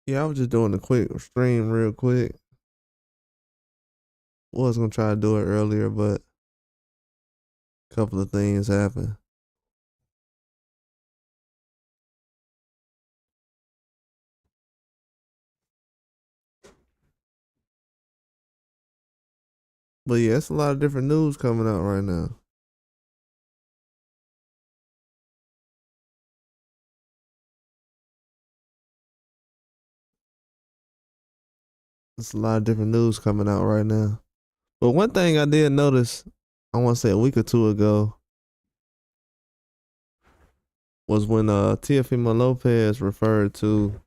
Yeah, I was just doing a quick stream real quick. Was gonna try to do it earlier, but a couple of things happened. But yeah, it's a lot of different news coming out right now. It's a lot of different news coming out right now. But one thing I did notice, I want to say a week or two ago, was when Teofimo Lopez referred to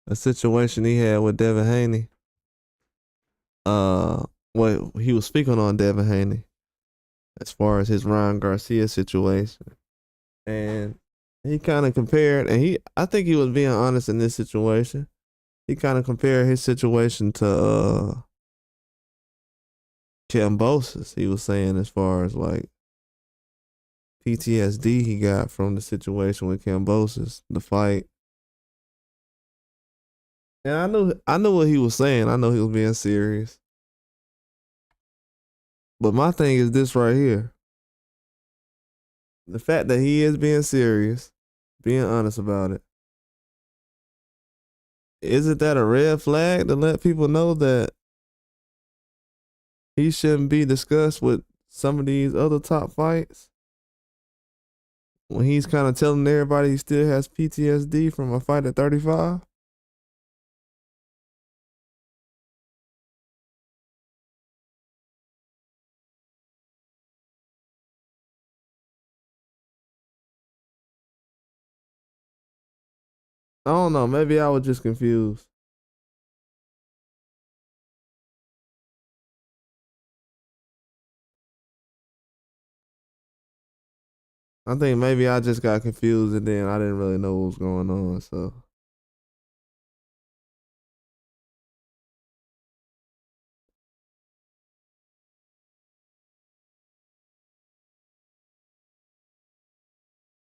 a situation he had with Devin Haney. What he was speaking on Devin Haney as far as his Ryan Garcia situation. And he kind of compared, and I think he was being honest in this situation. He kind of compared his situation to Kambosos. He was saying as far as like PTSD he got from the situation with Kambosos, the fight. And I knew what he was saying. I know he was being serious. But my thing is this right here. The fact that he is being serious, being honest about it, isn't that a red flag to let people know that he shouldn't be discussed with some of these other top fights? When he's kind of telling everybody he still has PTSD from a fight at 35? I don't know. Maybe I was just confused. I think maybe I just got confused and then I didn't really know what was going on. So,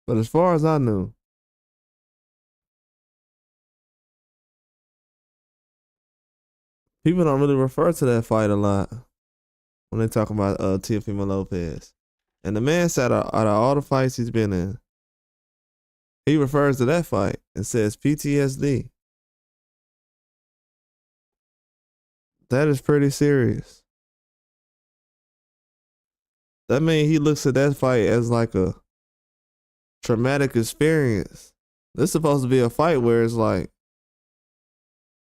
but as far as I knew, people don't really refer to that fight a lot when they talk about Teofimo Lopez. And the man said out of all the fights he's been in, he refers to that fight and says PTSD. That is pretty serious. That means he looks at that fight as like a traumatic experience. This is supposed to be a fight where it's like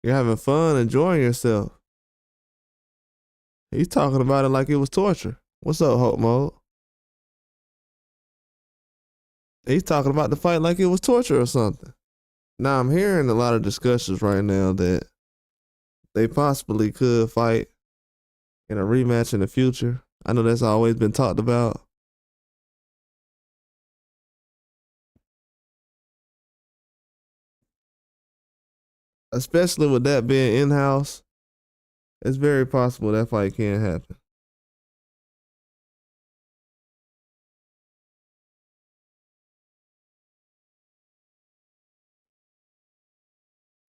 you're having fun, enjoying yourself. He's talking about it like it was torture. What's up, Hope Mode? He's talking about the fight like it was torture or something. Now I'm hearing a lot of discussions right now that they possibly could fight in a rematch in the future. I know that's always been talked about. Especially with that being in-house, it's very possible that fight can happen.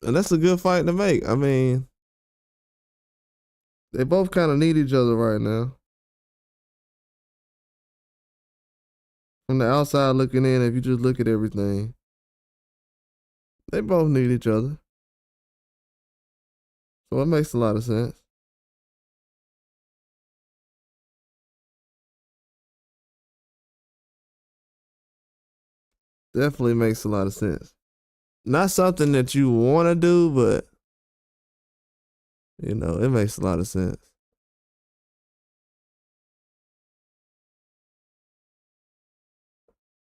And that's a good fight to make. I mean, they both kind of need each other right now. From the outside looking in, if you just look at everything, they both need each other. So it makes a lot of sense. Definitely makes a lot of sense. Not something that you want to do, but it makes a lot of sense.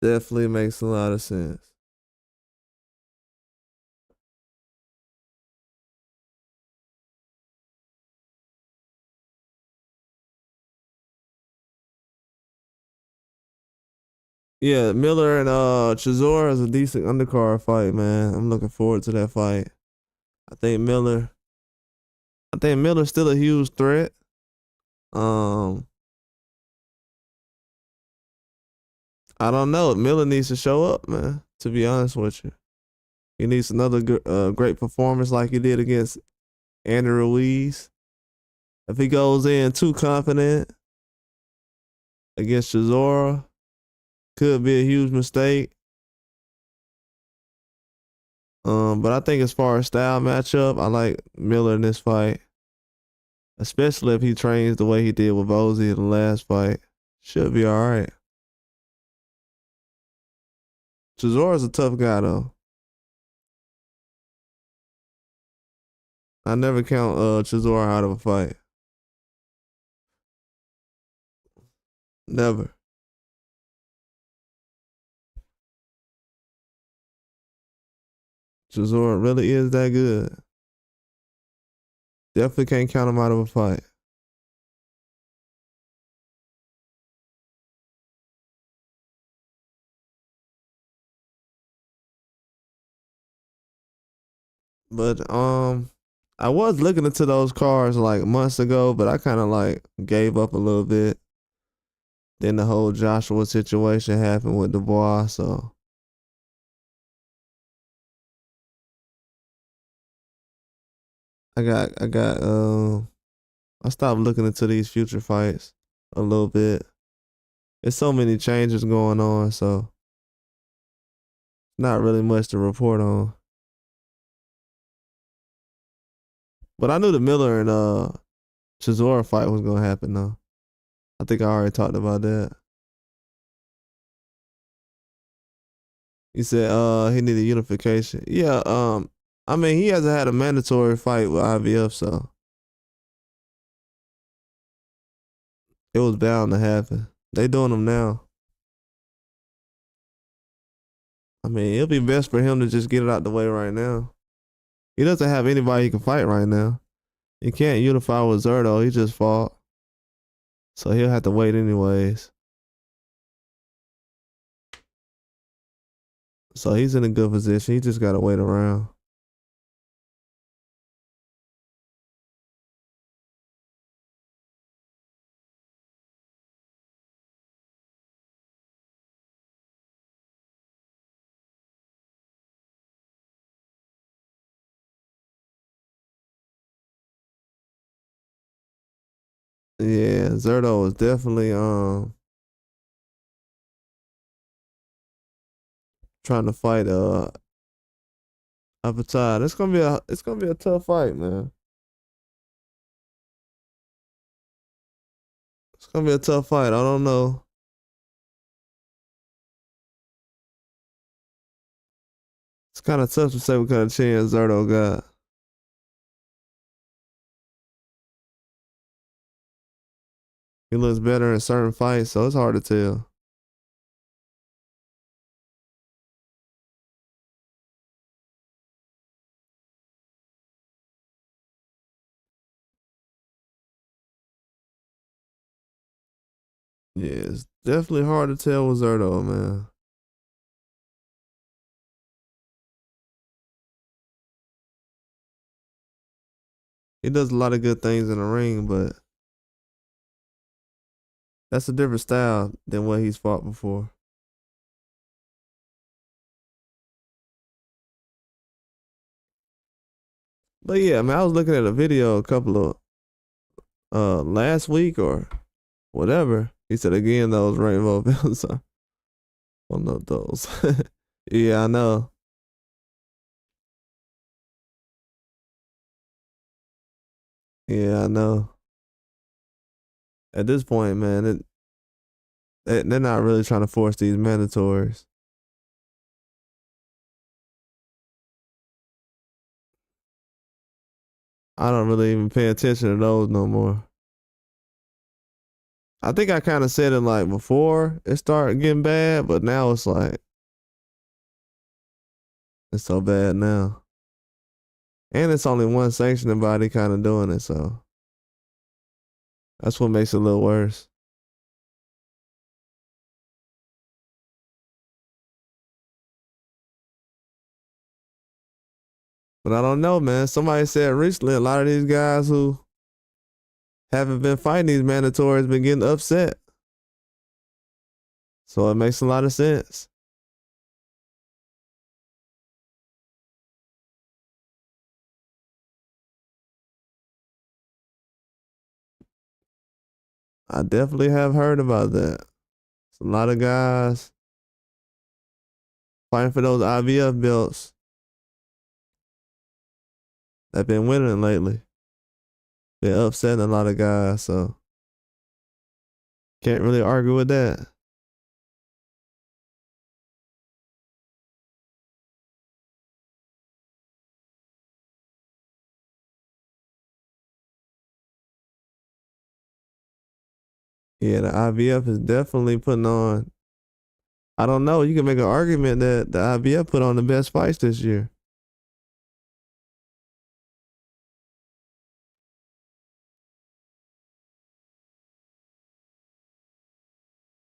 Definitely makes a lot of sense. Yeah, Miller and Chisora is a decent undercard fight, man. I'm looking forward to that fight. I think Miller I think Miller's still a huge threat. Um I don't know. Miller needs to show up, man. To be honest with you, he needs another great performance like he did against Andy Ruiz. If he goes in too confident against Chisora, could be a huge mistake. But I think as far as style matchup, I like Miller in this fight, especially if he trains the way he did with Bozy in the last fight. Should be all right. Chisora's a tough guy though. I never count Chisora out of a fight. Never. Chisora really is that good. Definitely can't count him out of a fight. But I was looking into those cards like months ago, but I kind of like gave up a little bit. Then the whole Joshua situation happened with Dubois, so I stopped looking into these future fights a little bit. There's so many changes going on, so not really much to report on. But I knew the Miller and Chisora fight was gonna happen though. I think I already talked about that. He said he needed unification. Yeah, I mean he hasn't had a mandatory fight with IBF, so it was bound to happen. They doing them now. I mean, it'll be best for him to just get it out the way right now. He doesn't have anybody he can fight right now. He can't unify with Zerto. He just fought. So he'll have to wait anyways. So he's in a good position. He just got to wait around. Yeah, Zerto is definitely trying to fight Ptsd. It's gonna be a tough fight, man. It's gonna be a tough fight. I don't know. It's kind of tough to say what kind of chance Zerto got. He looks better in certain fights, so it's hard to tell. Yeah, it's definitely hard to tell with Zerto, man. He does a lot of good things in the ring, but that's a different style than what he's fought before. But yeah, I mean, I was looking at a video a couple of last week or whatever. He said again those rainbow bells are one of those. Yeah, I know. Yeah, I know. At this point, man, they're not really trying to force these mandatories. I don't really even pay attention to those no more. I think I kind of said it like before it started getting bad, but now it's like it's so bad now. And it's only one sanctioning body kind of doing it, so that's what makes it a little worse. But I don't know, man. Somebody said recently a lot of these guys who haven't been fighting these mandatories been getting upset. So it makes a lot of sense. I definitely have heard about that. It's a lot of guys fighting for those IBF belts that been winning lately. Been upsetting a lot of guys, so can't really argue with that. Yeah, the IBF is definitely putting on. I don't know. You can make an argument that the IBF put on the best fights this year.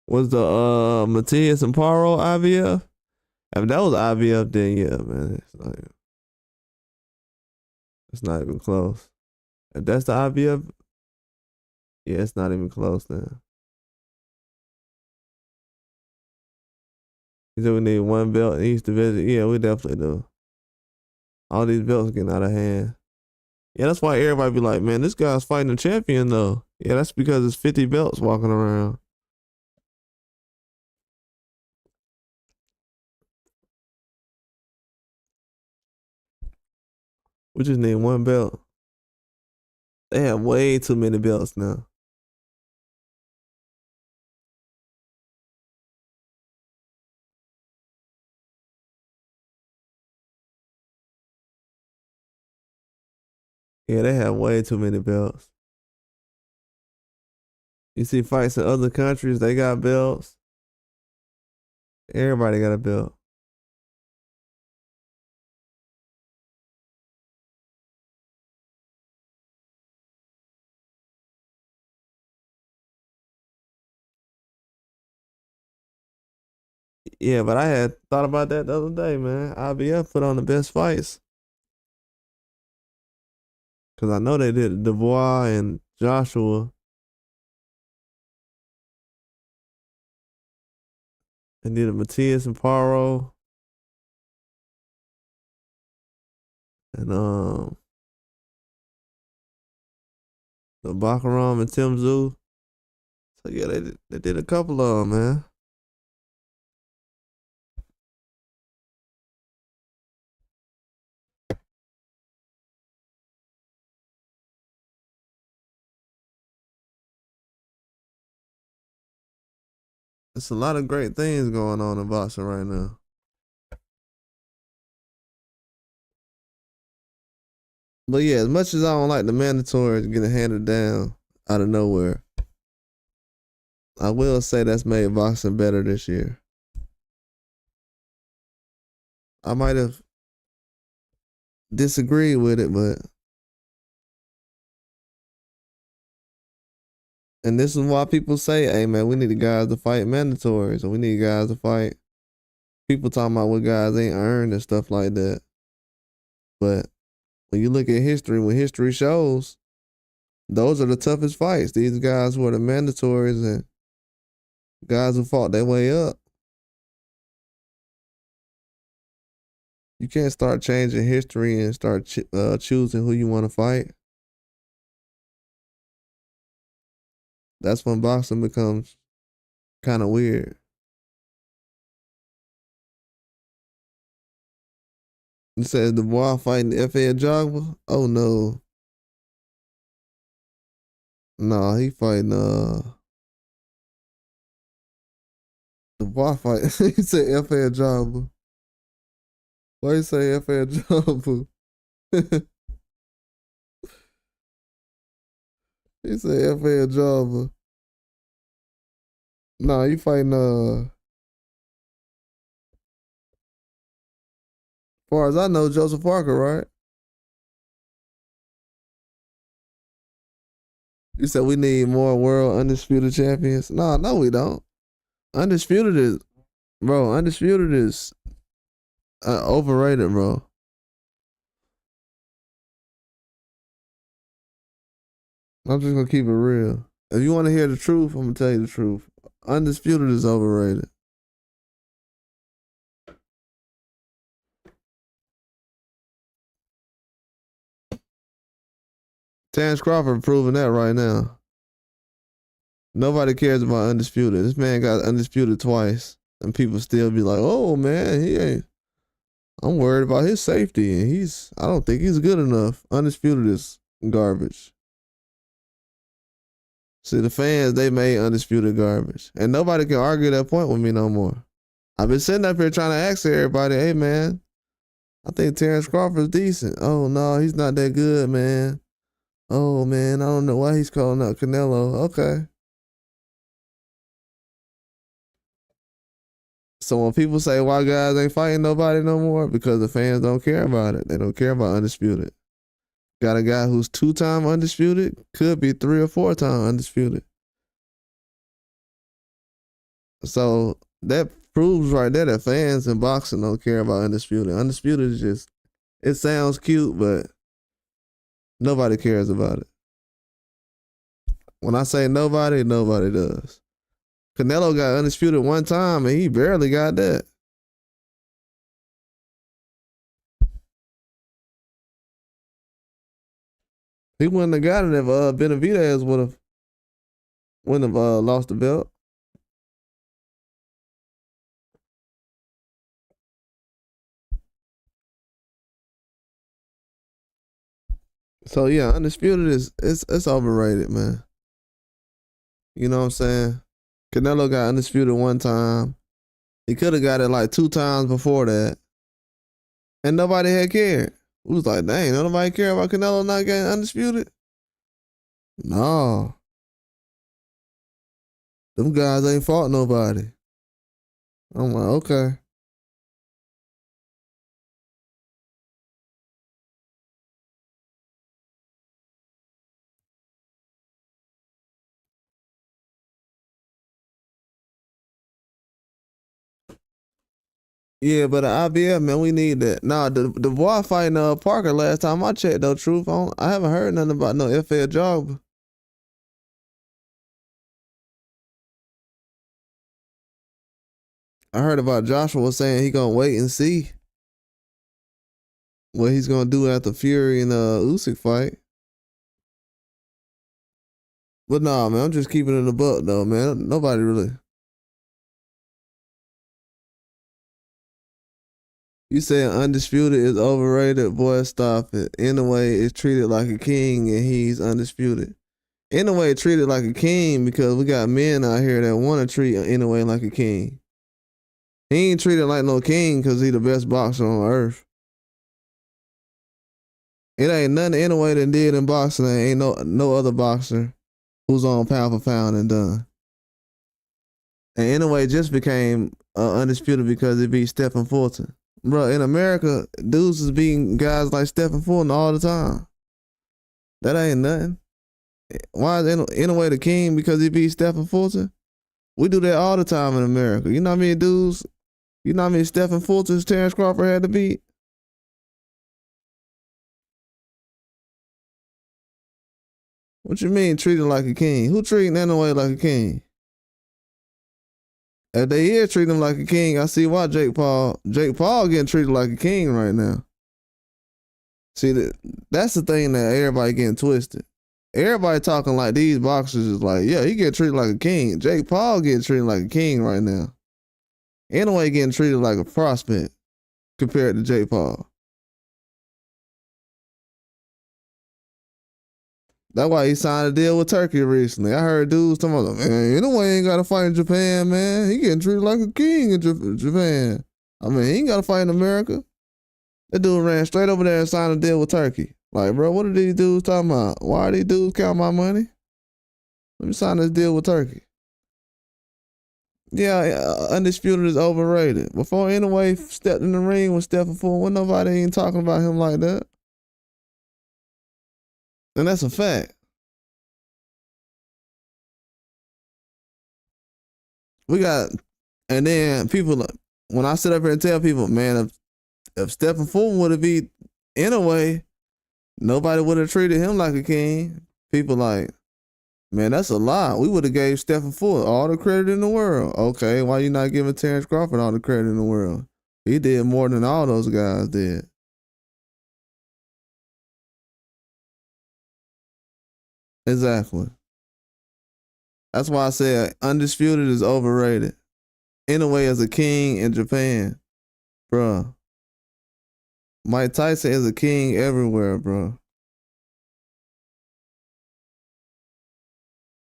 Was the Matias and Paro IBF? If that was IBF, then yeah, man, it's not even close. If that's the IBF, yeah, it's not even close then. You said we need one belt in each division. Yeah, we definitely do. All these belts getting out of hand. Yeah, that's why everybody be like, man, this guy's fighting a champion though. Yeah, that's because it's 50 belts walking around. We just need one belt. They have way too many belts now. Yeah, they have way too many belts. You see fights in other countries, they got belts. Everybody got a belt. Yeah, but I had thought about that the other day, man. IBF put on the best fights. Cause I know they did Dubois and Joshua. And did Matias and Paro. And the Bakaram and Tim Zoo. So yeah, they did a couple of them, man. There's a lot of great things going on in boxing right now. But yeah, as much as I don't like the mandatories getting handed down out of nowhere, I will say that's made boxing better this year. I might have disagreed with it, but and this is why people say, hey man, we need the guys to fight mandatories, or we need guys to fight people talking about what guys ain't earned and stuff like that. But when you look at history, when history shows, those are the toughest fights. These guys were the mandatories and guys who fought their way up. You can't start changing history and start choosing who you want to fight. That's when boxing becomes kind of weird. You said the boy fighting F.A. Jogba? Oh no. No, he fighting the boy fight. He said F.A. Jogba. Why you say F.A. Jogba? He said F.A. Jogba. Nah, you fighting far as I know, Joseph Parker, right? You said we need more world undisputed champions. Nah, no, we don't. Undisputed is, bro. Undisputed is overrated, bro. I'm just gonna keep it real. If you want to hear the truth, I'm gonna tell you the truth. Undisputed is overrated. Terrence Crawford proving that right now. Nobody cares about Undisputed. This man got Undisputed twice, and people still be like, "Oh man, he ain't." I'm worried about his safety, and I don't think he's good enough. Undisputed is garbage. See, the fans, they made Undisputed garbage, and nobody can argue that point with me no more. I've been sitting up here trying to ask everybody, "Hey man, I think Terrence Crawford's decent." Oh no, he's not that good, man. Oh man, I don't know why he's calling out Canelo. Okay. So when people say why guys ain't fighting nobody no more, because the fans don't care about it. They don't care about Undisputed. Got a guy who's 2-time undisputed, could be 3 or 4-time undisputed. So that proves right there that fans in boxing don't care about Undisputed. Undisputed is just, it sounds cute, but nobody cares about it. When I say nobody, nobody does. Canelo got Undisputed one time, and he barely got that. He wouldn't have got it if Benavidez wouldn't have lost the belt. So yeah, Undisputed is it's overrated, man. You know what I'm saying? Canelo got Undisputed one time. He could have got it like 2 times before that. And nobody had cared. We was like, dang, nobody care about Canelo not getting Undisputed? No. Them guys ain't fought nobody. I'm like, okay. Yeah, but the IBF, man, we need that. Nah, the boy fighting Parker last time I checked, though, truth. I haven't heard nothing about no FL job. I heard about Joshua saying he gonna wait and see what he's gonna do after Fury and Usyk fight. But nah, man, I'm just keeping it in the buck, though, man. Nobody really. You saying Undisputed is overrated? Boy, stop it. Anyway, it's treated like a king and he's undisputed. Anyway, treated like a king because we got men out here that want to treat Anyway like a king. He ain't treated like no king because he the best boxer on earth. It ain't nothing Anyway than did in boxing. There ain't no other boxer who's on pound for pound and done. And Anyway just became undisputed because he beat Stephen Fulton. Bro, in America, dudes is beating guys like Stephen Fulton all the time. That ain't nothing. Why is Anyway the king because he beat Stephen Fulton? We do that all the time in America. You know how many dudes, you know how many Stephen Fulton's Terrence Crawford had to beat? What you mean treated like a king? Who treating Anyway like a king? If they here treating him like a king, I see why Jake Paul getting treated like a king right now. See, that's the thing that everybody getting twisted. Everybody talking like these boxers is like, yeah, he getting treated like a king. Jake Paul getting treated like a king right now. Anyway, getting treated like a prospect compared to Jake Paul. That's why he signed a deal with Turkey recently. I heard dudes talking about, man, Anyway ain't got to fight in Japan, man. He getting treated like a king in Japan. I mean, he ain't got to fight in America. That dude ran straight over there and signed a deal with Turkey. Like, bro, what are these dudes talking about? Why are these dudes counting my money? Let me sign this deal with Turkey. Yeah, Undisputed is overrated. Before Anyway stepped in the ring with Stephen Fulton, wasn't nobody even talking about him like that. And that's a fact. We got, and then people, when I sit up here and tell people, man, if Stephen Fulton would have beat Anyway, nobody would have treated him like a king. People like, Man, that's a lot. We would have gave Stephen Fuller all the credit in the world. Okay, why you not giving Terrence Crawford all the credit in the world? He did more than all those guys did. Exactly. That's why I said Undisputed is overrated. Inoue is a king in Japan, bruh. Mike Tyson is a king everywhere, bro.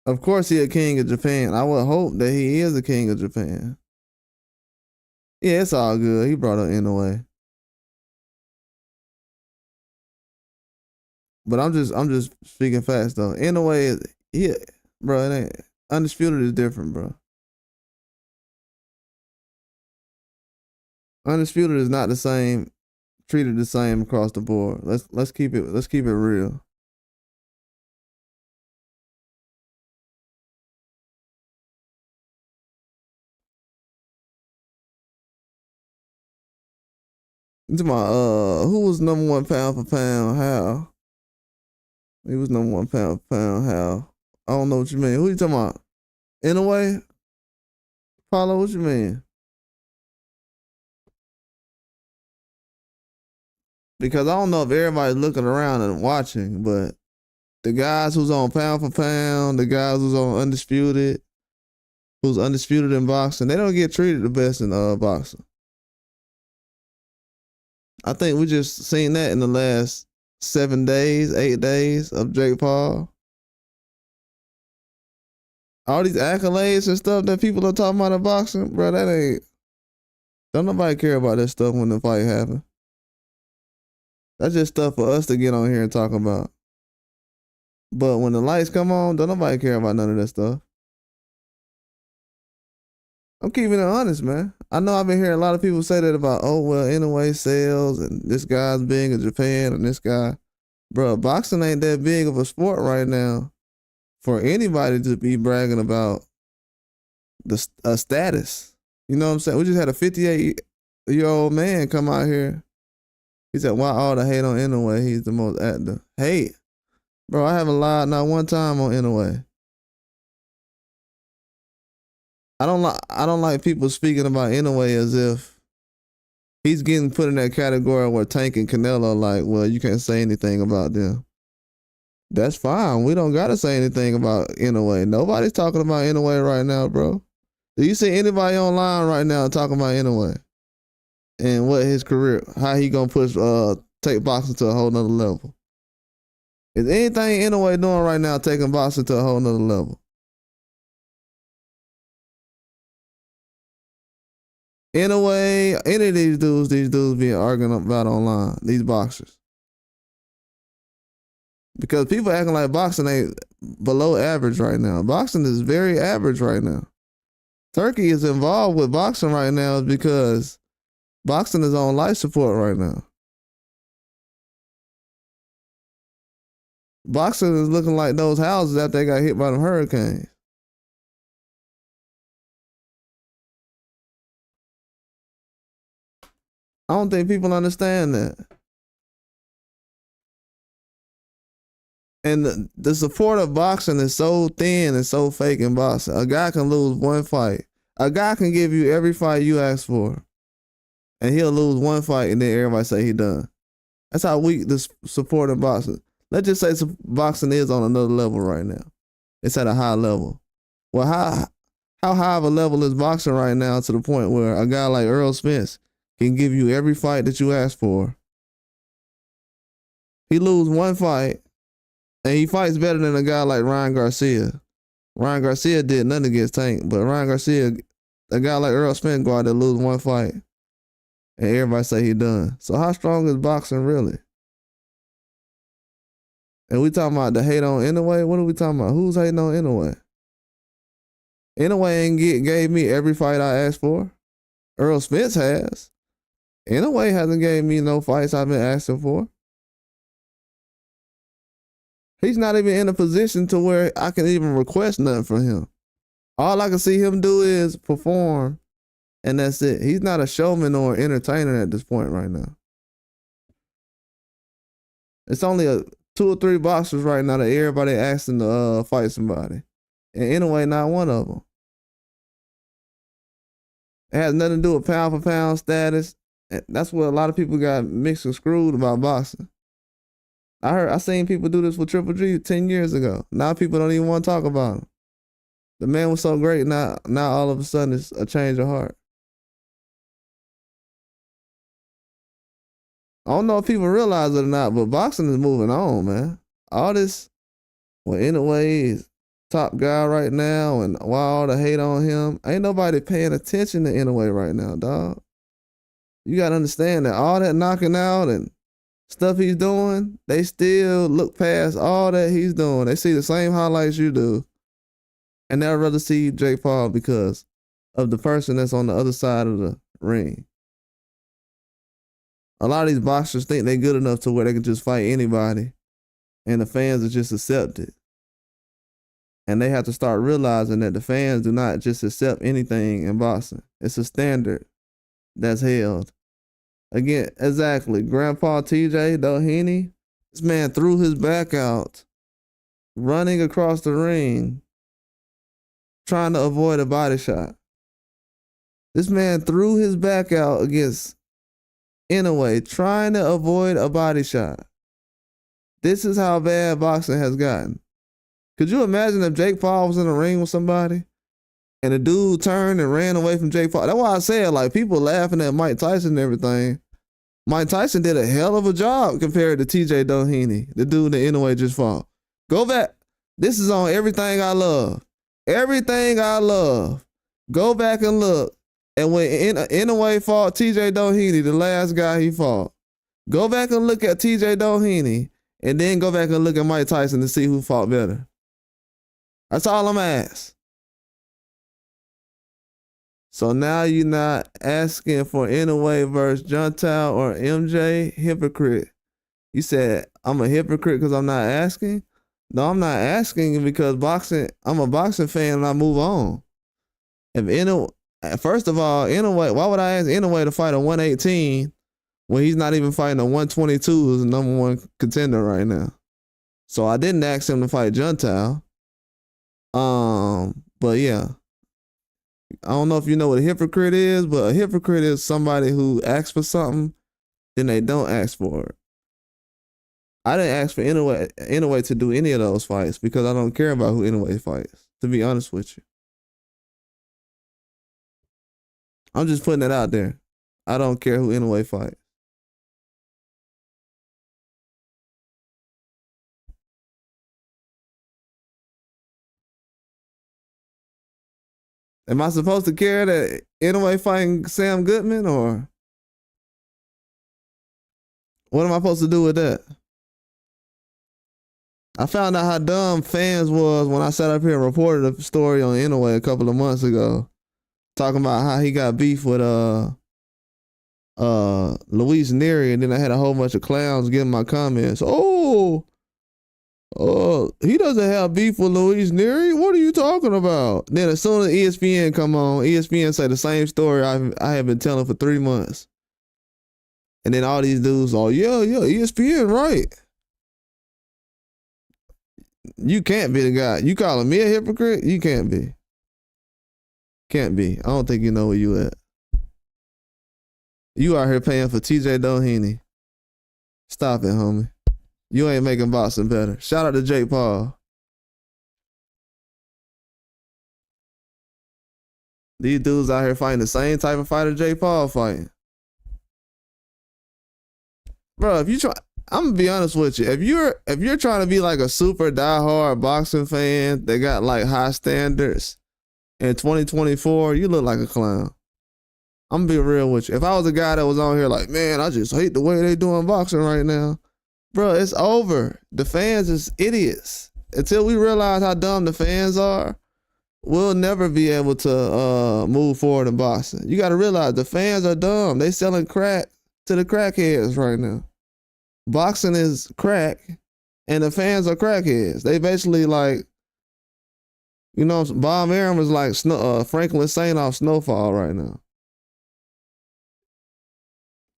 Of course he a king of Japan. I would hope that he is a king of Japan. Yeah, it's all good. He brought up Inoue. But I'm just speaking facts though. Inoue is bro, it ain't Undisputed is different, bro. Undisputed is not the same, treated the same across the board. Let's keep it real. To my who was number one pound for pound? How? He was number one pound for pound. How? I don't know what you mean. Who you talking about? Inoue? Paulo, what you mean? Because I don't know if everybody's looking around and watching, but the guys who's on pound for pound, the guys who's on undisputed, who's undisputed in boxing, they don't get treated the best in boxing. I think we just seen that in the last 7 days, 8 days of Jake Paul. All these accolades and stuff that people are talking about in boxing, bro, that ain't. Don't nobody care about that stuff when the fight happens. That's just stuff for us to get on here and talk about. But when the lights come on, don't nobody care about none of that stuff. I'm keeping it honest, man. I know I've been hearing a lot of people say that about, oh, well, Inoue sells and this guy's big in Japan and this guy. Bro, boxing ain't that big of a sport right now for anybody to be bragging about a status. You know what I'm saying? We just had a 58-year-old man come out here. He said, why all the hate on Inoue? He's the most active. Hate? Bro, I haven't lied not one time on Inoue. I don't like people speaking about Inoue as if he's getting put in that category where Tank and Canelo like, well, you can't say anything about them. That's fine. We don't gotta say anything about Inoue. Nobody's talking about Inoue right now, bro. Do you see anybody online right now talking about Inoue and what his career, how he gonna push take boxing to a whole nother level? Is anything Inoue doing right now taking boxing to a whole nother level? Inoue, any of these dudes being arguing about online, these boxers. Because people acting like boxing ain't below average right now. Boxing is very average right now. Turkey is involved with boxing right now because boxing is on life support right now. Boxing is looking like those houses after they got hit by them hurricanes. I don't think people understand that. And the support of boxing is so thin and so fake in boxing. A guy can lose one fight. A guy can give you every fight you ask for. And he'll lose one fight and then everybody say he done. That's how weak the support of boxing. Let's just say boxing is on another level right now. It's at a high level. Well, how high of a level is boxing right now to the point where a guy like Errol Spence can give you every fight that you ask for? He lose one fight, and he fights better than a guy like Ryan Garcia. Ryan Garcia did nothing against Tank, but Ryan Garcia, a guy like Errol Spence go out there lose one fight, and everybody say he done. So how strong is boxing really? And we talking about the hate on Inoue? What are we talking about? Who's hating on Inoue? Inoue ain't gave me every fight I asked for. Errol Spence has. Inoue hasn't gave me no fights I've been asking for. He's not even in a position to where I can even request nothing from him. All I can see him do is perform, and that's it. He's not a showman or entertainer at this point right now. It's only two or three boxers right now that everybody asking to fight somebody. And anyway, not one of them. It has nothing to do with pound for pound status. And that's what a lot of people got mixed and screwed about boxing. I seen people do this with Triple G 10 years ago. Now people don't even want to talk about him. The man was so great, now all of a sudden it's a change of heart. I don't know if people realize it or not, but boxing is moving on, man. All this, well, anyway, he's top guy right now, and why all the hate on him? Ain't nobody paying attention to Inoue right now, dog. You gotta understand that all that knocking out and stuff he's doing, they still look past all that he's doing. They see the same highlights you do, and they'll rather see Jake Paul because of the person that's on the other side of the ring. A lot of these boxers think they're good enough to where they can just fight anybody, and the fans will just accept it. And they have to start realizing that the fans do not just accept anything in boxing. It's a standard that's held. Again, exactly. Grandpa TJ Doheny, this man threw his back out, running across the ring, trying to avoid a body shot. This man threw his back out against Inoue, trying to avoid a body shot. This is how bad boxing has gotten. Could you imagine if Jake Paul was in a ring with somebody and the dude turned and ran away from Jake Paul? That's why I said, like, people laughing at Mike Tyson and everything. Mike Tyson did a hell of a job compared to TJ Doheny, the dude that Inoue just fought. Go back. This is on Everything I Love. Everything I Love. Go back and look. And when Inoue fought TJ Doheny, the last guy he fought, go back and look at TJ Doheny and then go back and look at Mike Tyson to see who fought better. That's all I'm asking. So now you're not asking for Inoue versus Juntal or MJ? Hypocrite. You said, I'm a hypocrite because I'm not asking? No, I'm not asking because boxing, I'm a boxing fan and I move on. If Inoue, first of all, Inoue, why would I ask Inoue to fight a 118 when he's not even fighting a 122 who's the number one contender right now? So I didn't ask him to fight Juntal. But yeah, I don't know if you know what a hypocrite is, but a hypocrite is somebody who asks for something, then they don't ask for it. I didn't ask for Inoue to do any of those fights because I don't care about who Inoue fights, to be honest with you. I'm just putting it out there. I don't care who Inoue fights. Am I supposed to care that Inoue fighting Sam Goodman, or what am I supposed to do with that? I found out how dumb fans was when I sat up here and reported a story on Inoue a couple of months ago, talking about how he got beef with Luis Nery, and then I had a whole bunch of clowns giving my comments. He doesn't have beef with Luis Nery. What are you talking about? Then as soon as ESPN come on, ESPN say the same story I have been telling for 3 months. And then all these dudes, yeah, ESPN, right. You can't be the guy. You calling me a hypocrite? You can't be. Can't be. I don't think you know where you at. You out here paying for TJ Doheny. Stop it, homie. You ain't making boxing better. Shout out to Jake Paul. These dudes out here fighting the same type of fighter Jake Paul fighting. Bro, if you try, I'm gonna be honest with you. If you're trying to be like a super diehard boxing fan that got like high standards in 2024, you look like a clown. I'm gonna be real with you. If I was a guy that was on here like, man, I just hate the way they doing boxing right now. Bro, it's over. The fans is idiots. Until we realize how dumb the fans are, we'll never be able to move forward in boxing. You got to realize the fans are dumb. They selling crack to the crackheads right now. Boxing is crack, and the fans are crackheads. They basically like, you know, Bob Arum is like Franklin Saint off Snowfall right now.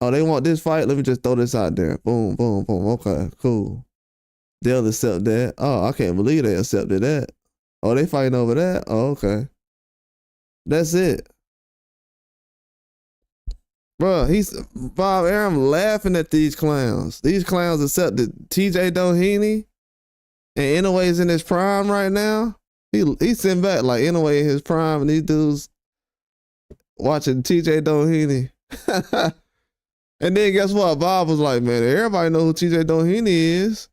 Oh, they want this fight? Let me just throw this out there. Boom, boom, boom. Okay, cool. They'll accept that. Oh, I can't believe they accepted that. Oh, they fighting over that? Oh, okay. That's it. Bro, Bob Arum laughing at these clowns. These clowns accepted TJ Doheny and Inoue's in his prime right now. He's sitting back like Inoue in his prime and these dudes watching TJ Doheny. And then guess what? Bob was like, man, everybody know who TJ Doheny is.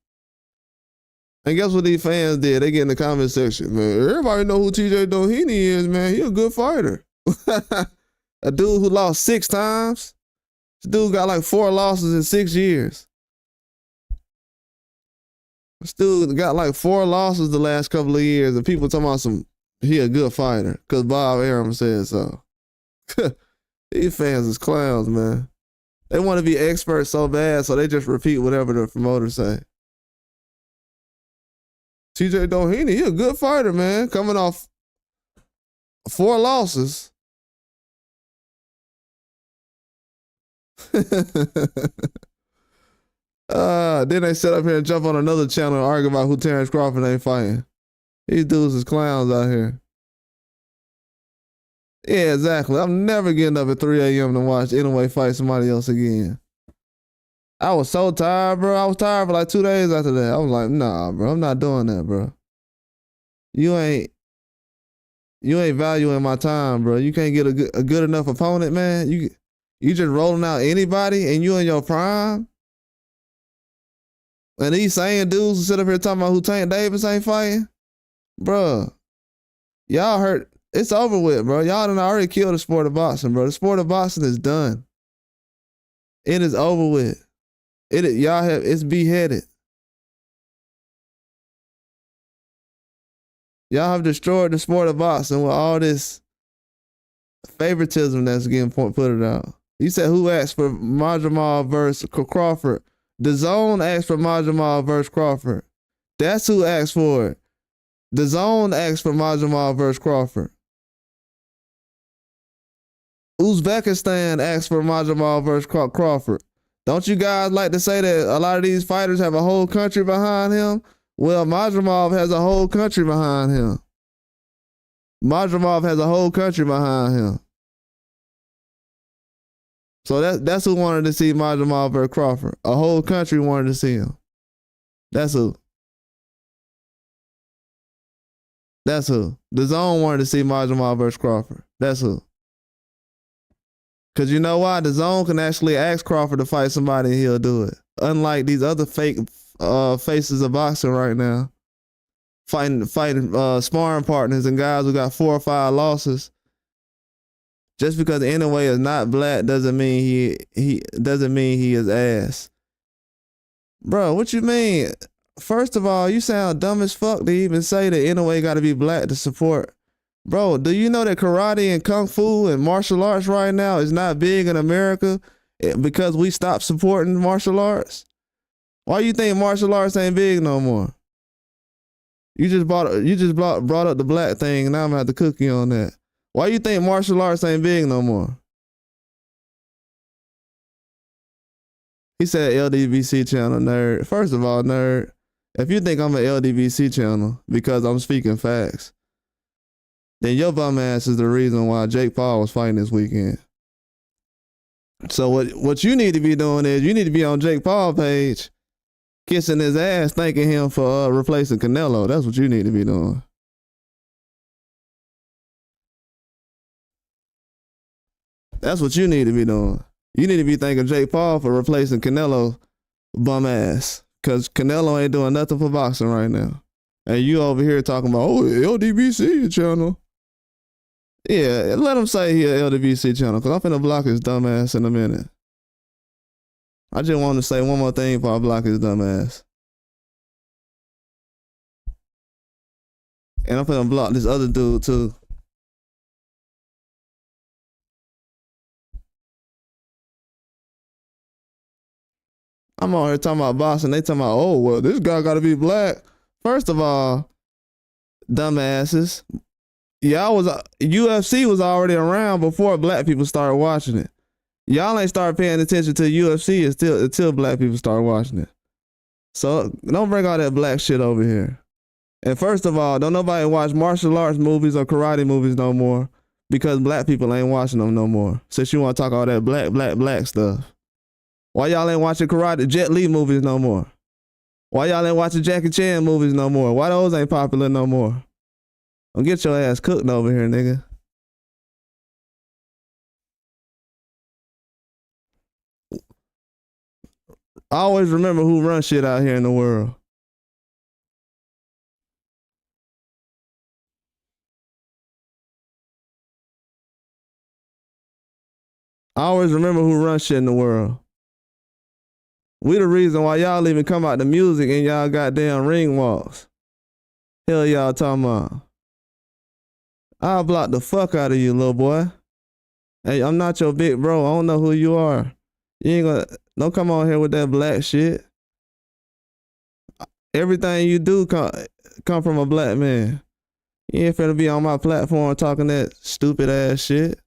And guess what these fans did? They get in the comment section, man, everybody know who TJ Doheny is, man. He a good fighter. A dude who lost 6 times. This dude got like 4 losses in 6 years. This dude got like 4 losses the last couple of years, and people talking about he a good fighter because Bob Arum said so. These fans is clowns, man. They want to be experts so bad, so they just repeat whatever the promoters say. TJ Doheny, he a good fighter, man. Coming off 4 losses. Then they sit up here and jump on another channel and argue about who Terrence Crawford ain't fighting. These dudes is clowns out here. Yeah, exactly. I'm never getting up at 3 a.m. to watch Inoue fight somebody else again. I was so tired, bro. I was tired for like 2 days after that. I was like, nah, bro. I'm not doing that, bro. You ain't valuing my time, bro. You can't get a good enough opponent, man. You just rolling out anybody and you in your prime? And these same dudes who sit up here talking about who Tank Davis ain't fighting? Bruh, y'all hurt. It's over with, bro. Y'all done already killed the sport of boxing, bro. The sport of boxing is done. It is over with. It's beheaded. Y'all have destroyed the sport of boxing with all this favoritism that's getting put it out. You said who asked for Majamal versus Crawford? The Zone asked for Majamal versus Crawford. That's who asked for it. The Zone asked for Majamal versus Crawford. Uzbekistan asked for Majamal versus Crawford. Don't you guys like to say that a lot of these fighters have a whole country behind him? Well, Majamal has a whole country behind him. Majamal has a whole country behind him. So that's who wanted to see Majamal versus Crawford. A whole country wanted to see him. That's who. That's who. The Zone wanted to see Majamal versus Crawford. That's who. Because you know why? The Zone can actually ask Crawford to fight somebody and he'll do it. Unlike these other fake faces of boxing right now. Fighting sparring partners and guys who got 4 or 5 losses. Just because Inoue is not black doesn't mean he is ass. Bro, what you mean? First of all, you sound dumb as fuck to even say that Inoue got to be black to support. Bro, do you know that karate and kung fu and martial arts right now is not big in America because we stopped supporting martial arts? Why you think martial arts ain't big no more? You just brought up the black thing, and now I'm gonna have to cook you on that. Why you think martial arts ain't big no more? He said LDVC channel, nerd. First of all, nerd, if you think I'm an LDVC channel because I'm speaking facts, then your bum ass is the reason why Jake Paul was fighting this weekend. So what you need to be doing is you need to be on Jake Paul page, kissing his ass, thanking him for replacing Canelo. That's what you need to be doing. That's what you need to be doing. You need to be thanking Jake Paul for replacing Canelo bum ass. Because Canelo ain't doing nothing for boxing right now. And you over here talking about, oh, LDBC channel. Yeah, let him say he a LDBC channel, because I'm finna block his dumb ass in a minute. I just want to say one more thing before I block his dumb ass. And I'm finna block this other dude too. I'm out here talking about boxing. They talking about, oh, well, this guy got to be black. First of all, dumbasses, UFC was already around before black people started watching it. Y'all ain't start paying attention to UFC until black people start watching it. So don't bring all that black shit over here. And first of all, don't nobody watch martial arts movies or karate movies no more because black people ain't watching them no more. Since you want to talk all that black stuff. Why y'all ain't watching karate Jet Li movies no more? Why y'all ain't watching Jackie Chan movies no more? Why those ain't popular no more? Don't get your ass cooked over here, nigga. I always remember who runs shit out here in the world. I always remember who runs shit in the world. We the reason why y'all even come out to music and y'all goddamn ring walks. Hell y'all talking about. I'll block the fuck out of you, little boy. Hey, I'm not your big bro. I don't know who you are. You ain't gonna, don't come on here with that black shit. Everything you do come from a black man. You ain't finna be on my platform talking that stupid ass shit.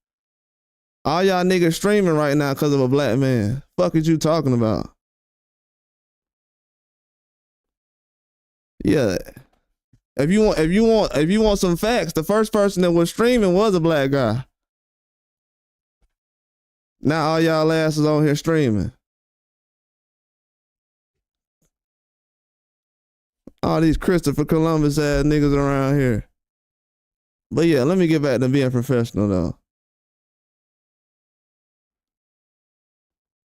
All y'all niggas streaming right now because of a black man. Fuck is you talking about? Yeah. If you want some facts, the first person that was streaming was a black guy. Now all y'all asses on here streaming. All these Christopher Columbus ass niggas around here. But yeah, let me get back to being professional though.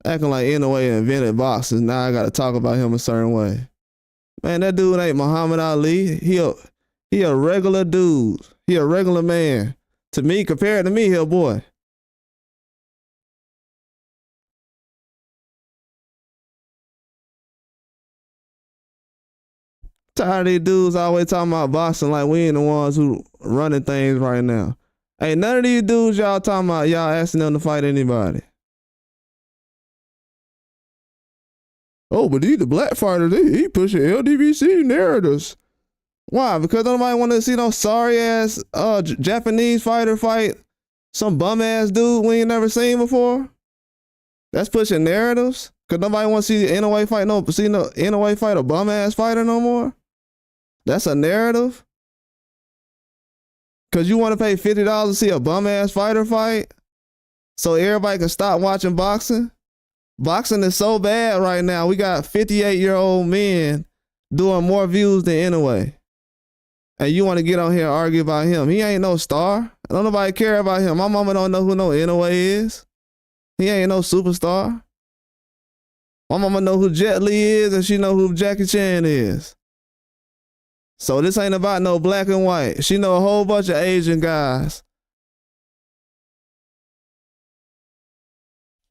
Acting like Inoue invented boxing. Now I gotta talk about him a certain way. Man, that dude ain't Muhammad Ali. He a regular dude. He a regular man. To me, compared to me, he a boy. Tired of these dudes always talking about boxing like we ain't the ones who running things right now. Ain't none of these dudes y'all talking about y'all asking them to fight anybody. Oh, but he the black fighter, he pushing LDBC narratives. Why? Because nobody want to see no sorry ass Japanese fighter fight some bum ass dude we ain't never seen before. That's pushing narratives. Cause nobody want to see Inoue fight Inoue fight a bum ass fighter no more. That's a narrative. Cause you want to pay $50 to see a bum ass fighter fight, so everybody can stop watching boxing. Boxing is so bad right now. We got 58-year-old men doing more views than Inoue. And you want to get on here and argue about him. He ain't no star. Don't nobody care about him. My mama don't know who no Inoue is. He ain't no superstar. My mama know who Jet Li is and she know who Jackie Chan is. So this ain't about no black and white. She know a whole bunch of Asian guys.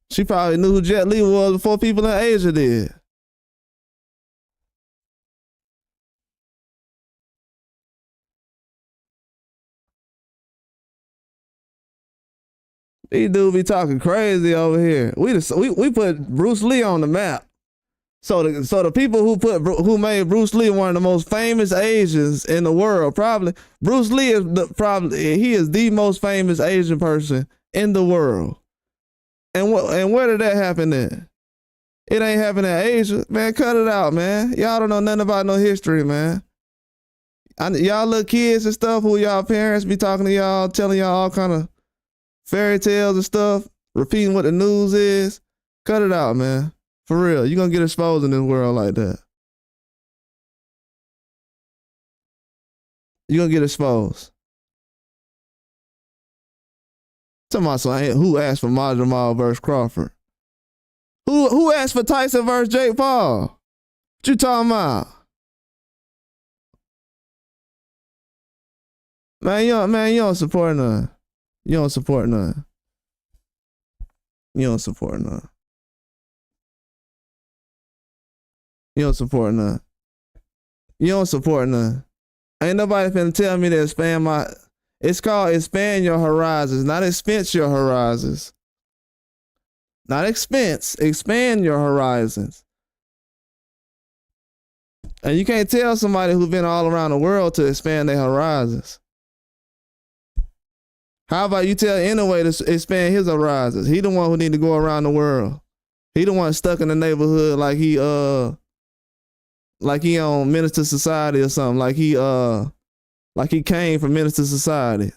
She probably knew who Jet Li was before people in Asia did. These dudes be talking crazy over here. We put Bruce Lee on the map. So the people who made Bruce Lee one of the most famous Asians in the world, probably Bruce Lee is he is the most famous Asian person in the world. And where did that happen at? It ain't happening in Asia. Man, cut it out, man. Y'all don't know nothing about no history, man. Y'all little kids and stuff who y'all parents be talking to y'all, telling y'all all kind of fairy tales and stuff, repeating what the news is. Cut it out, man. For real. You're going to get exposed in this world like that. You're going to get exposed. Talking about who asked for Majamal versus Crawford? Who asked for Tyson versus Jake Paul? What you talking about? Man, you don't support none. You don't support none. You don't support none. You don't support none. You don't support none. Ain't nobody finna tell me to expand my... It's called expand your horizons, not expense your horizons. Not expense, expand your horizons. And you can't tell somebody who's been all around the world to expand their horizons. How about you tell Inoue to expand his horizons? He the one who need to go around the world. He the one stuck in the neighborhood like he like he on Minister Society or something. Like he came from Minister Society.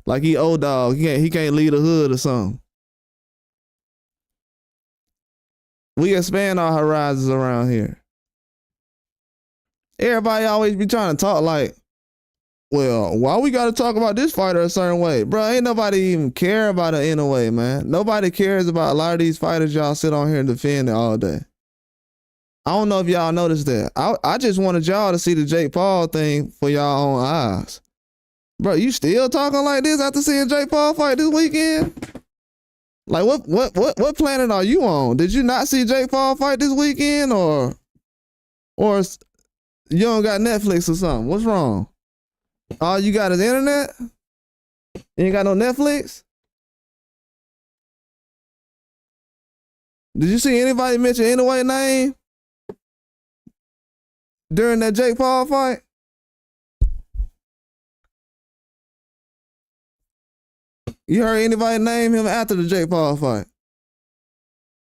Like he old dog. He can't lead the hood or something. We expand our horizons around here. Everybody always be trying to talk like, well, why we got to talk about this fighter a certain way? Bro, ain't nobody even care about it in a way, man. Nobody cares about a lot of these fighters y'all sit on here and defend it all day. I don't know if y'all noticed that. I just wanted y'all to see the Jake Paul thing for y'all own eyes. Bro, you still talking like this after seeing Jake Paul fight this weekend? Like what planet are you on? Did you not see Jake Paul fight this weekend or you don't got Netflix or something? What's wrong? All you got is internet? You ain't got no Netflix? Did you see anybody mention Inoue name during that Jake Paul fight? You heard anybody name him after the Jake Paul fight?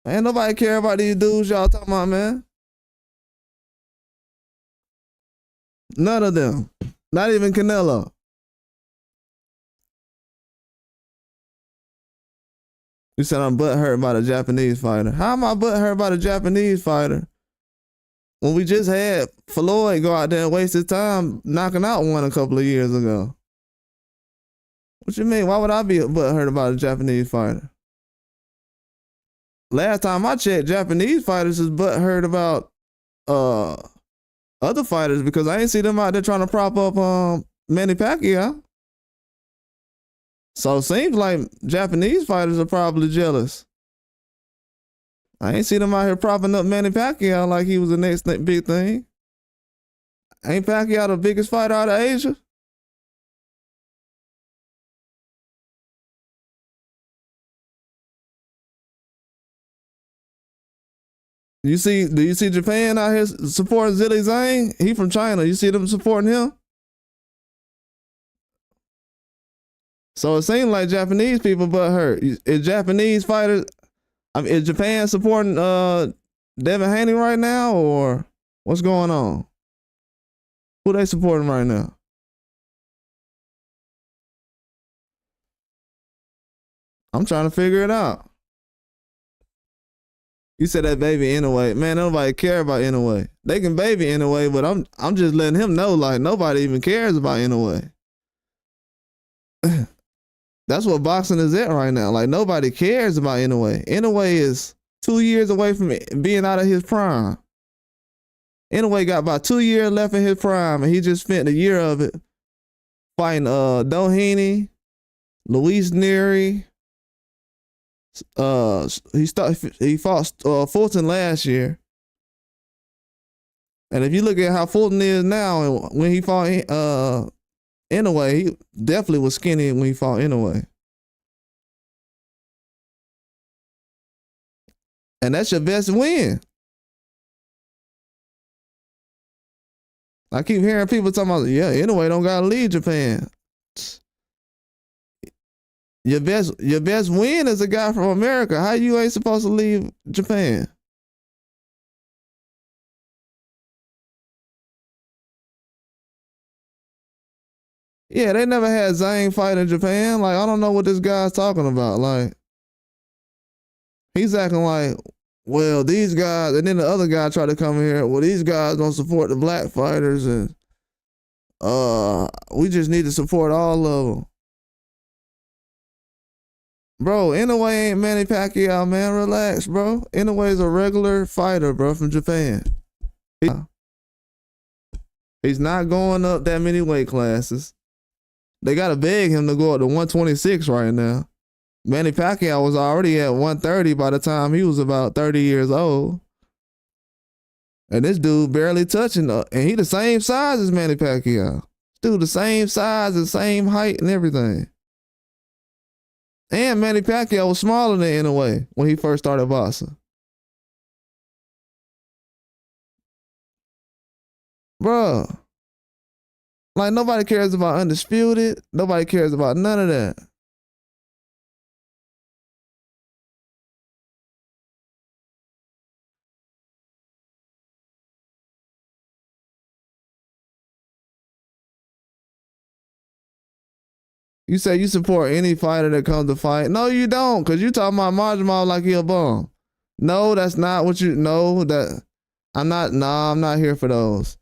Ain't nobody care about these dudes y'all talking about, man. None of them. Not even Canelo. You said I'm butthurt about a Japanese fighter. How am I butthurt about a Japanese fighter when we just had Floyd go out there and waste his time knocking out one a couple of years ago? What you mean? Why would I be butthurt about a Japanese fighter? Last time I checked, Japanese fighters is butthurt about other fighters because I ain't see them out there trying to prop up Manny Pacquiao. So it seems like Japanese fighters are probably jealous. I ain't see them out here propping up Manny Pacquiao like he was the next big thing. Ain't Pacquiao the biggest fighter out of Asia? Do you see Japan out here supporting Zhilei Zhang? He from China. You see them supporting him? So it seems like Japanese people butthurt. Is Japanese fighters, is Japan supporting Devin Haney right now, or what's going on? Who they supporting right now? I'm trying to figure it out. You said that baby Inoue. Man, nobody care about Inoue. They can baby Inoue, but I'm just letting him know like nobody even cares about Inoue. That's what boxing is at right now. Like nobody cares about Inoue. Inoue is 2 years away from being out of his prime. Inoue got about 2 years left in his prime, and he just spent a year of it fighting Doheny, Luis Nery. He fought Fulton last year. And if you look at how Fulton is now and when he fought Inoue, he definitely was skinny when he fought Inoue. And that's your best win. I keep hearing people talking about, yeah, Inoue don't gotta leave Japan. Your best win is a guy from America. How you ain't supposed to leave Japan? Yeah, they never had Zhang fight in Japan. Like, I don't know what this guy's talking about. Like, he's acting like, well, these guys, and then the other guy tried to come here. Well, these guys don't support the black fighters, and we just need to support all of them. Bro, Inoue ain't Manny Pacquiao, man. Relax, bro. Inoue's a regular fighter, bro, from Japan. He's not going up that many weight classes. They got to beg him to go up to 126 right now. Manny Pacquiao was already at 130 by the time he was about 30 years old. And this dude barely touching and he the same size as Manny Pacquiao. Dude, the same size and same height and everything. And Manny Pacquiao was smaller than Inoue when he first started boxing. Bro, like nobody cares about Undisputed. Nobody cares about none of that. You say you support any fighter that comes to fight. No, you don't, because you talking about Marjamal like he a bum. No, that's not what you know. That I'm not here for those.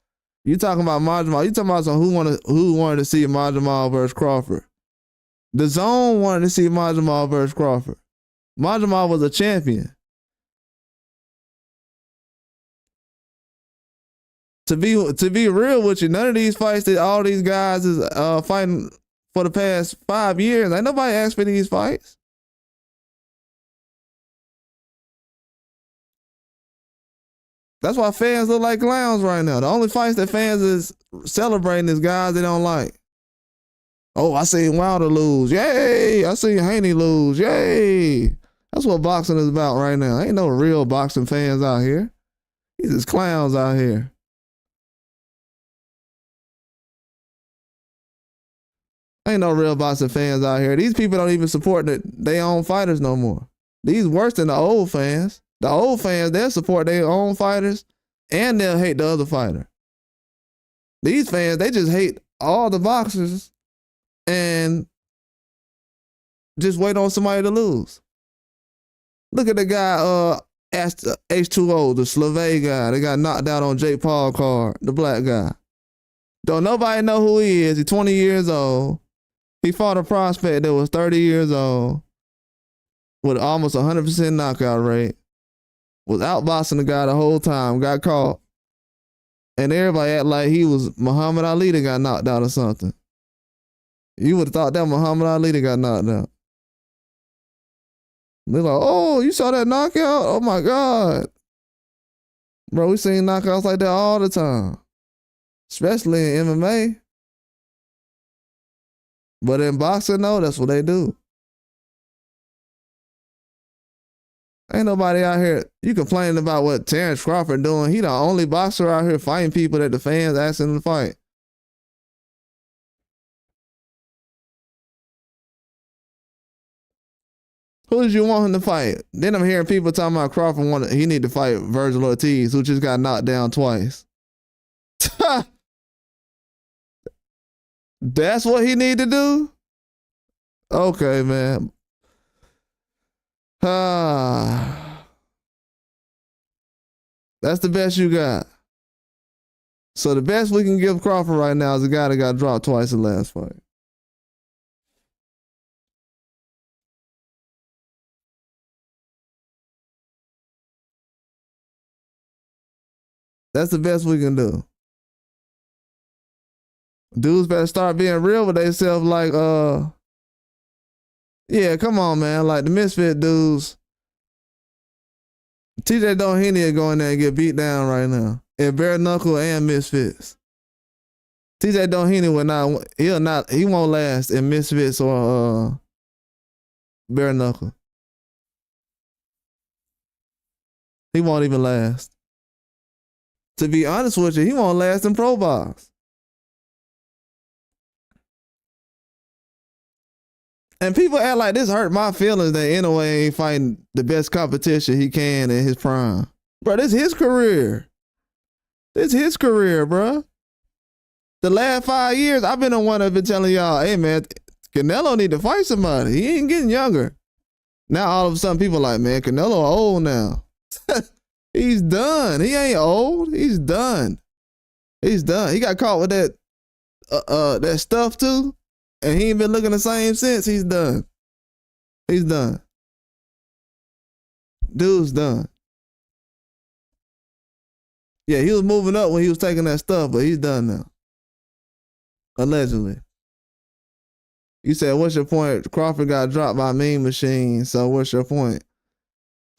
You talking about Marjamal. You talking about who wanted to see Marjamal versus Crawford. The Zone wanted to see Marjamal versus Crawford. Marjamal was a champion. To be real with you, none of these fights that all these guys is fighting for the past 5 years, ain't nobody asked for these fights. That's why fans look like clowns right now. The only fights that fans is celebrating is guys they don't like. Oh, I seen Wilder lose. Yay! I seen Haney lose. Yay! That's what boxing is about right now. Ain't no real boxing fans out here. These is clowns out here. Ain't no real boxing fans out here. These people don't even support their own fighters no more. These worse than the old fans. The old fans, they'll support their own fighters and they'll hate the other fighter. These fans, they just hate all the boxers and just wait on somebody to lose. Look at the guy, H2O, the Slovene guy. They got knocked out on Jake Paul card, the black guy. Don't nobody know who he is. He's 20 years old. He fought a prospect that was 30 years old with almost 100% knockout rate. Was outboxing the guy the whole time, got caught. And everybody act like he was Muhammad Ali that got knocked out or something. You would have thought that Muhammad Ali that got knocked out. They're like, oh, you saw that knockout? Oh my God. Bro, we seen knockouts like that all the time. Especially in MMA. But in boxing, no, that's what they do. Ain't nobody out here. You complaining about what Terrence Crawford doing. He the only boxer out here fighting people that the fans asking him to fight. Who did you want him to fight? Then I'm hearing people talking about Crawford he need to fight Virgil Ortiz, who just got knocked down twice. That's what he need to do? Okay, man. That's the best you got. So the best we can give Crawford right now is a guy that got dropped twice in the last fight. That's the best we can do. Dudes better start being real with themselves like, yeah, come on, man. Like the Misfit dudes. TJ Doheny go in there and get beat down right now. And Bare Knuckle and Misfits. TJ Doheny he won't last in Misfits or Bare Knuckle. He won't even last. To be honest with you, he won't last in Pro Box. And people act like this hurt my feelings that anyway ain't fighting the best competition he can in his prime. Bro, this is his career. This is his career, bro. The last 5 years, I've been the one that's been telling y'all, hey man, Canelo need to fight somebody. He ain't getting younger. Now all of a sudden people like, man, Canelo old now. He's done. He ain't old. He's done. He's done. He got caught with that stuff too. And he ain't been looking the same since. He's done. He's done. Dude's done. Yeah, he was moving up when he was taking that stuff, but he's done now. Allegedly. You said, what's your point? Crawford got dropped by Mean Machine, so what's your point?